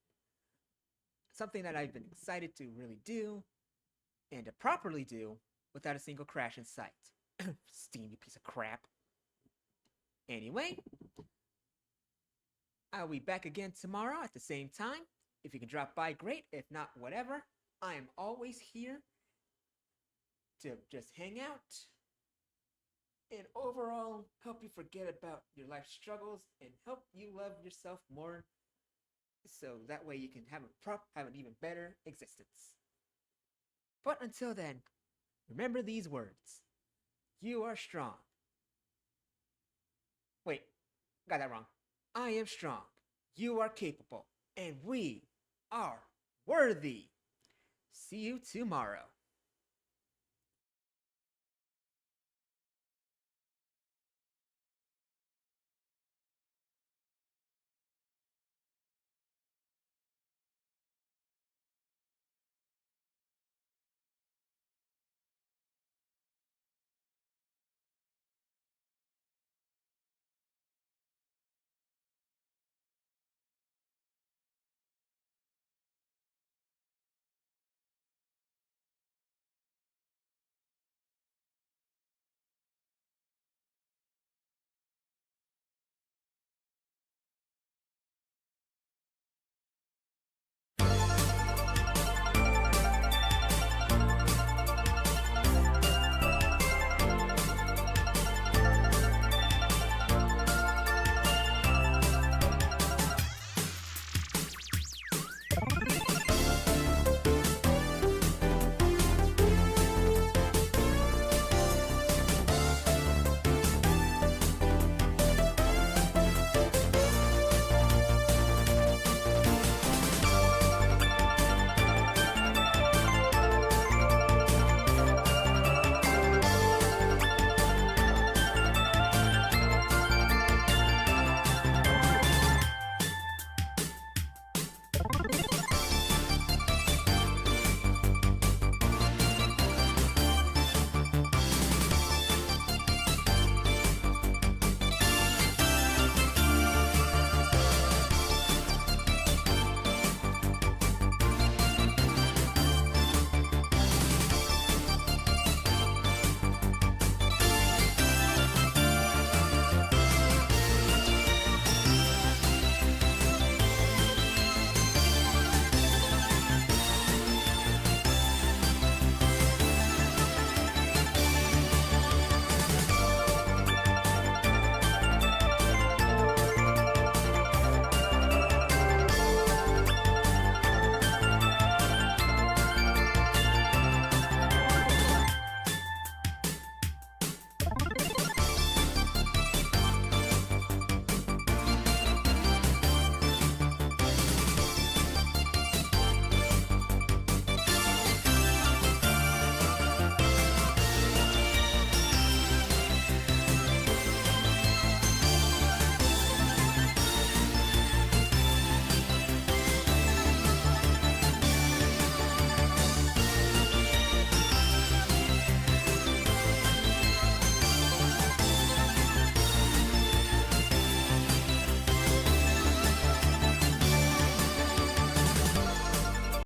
Something that I've been excited to really do, and to properly do, without a single crash in sight. Steam, you piece of crap. Anyway, I'll be back again tomorrow at the same time. If you can drop by, great. If not, whatever. I am always here to just hang out and overall help you forget about your life struggles and help you love yourself more, so that way you can have an even better existence. But until then, remember these words. You are strong. Wait, got that wrong. I am strong. You are capable. And we are worthy. See you tomorrow.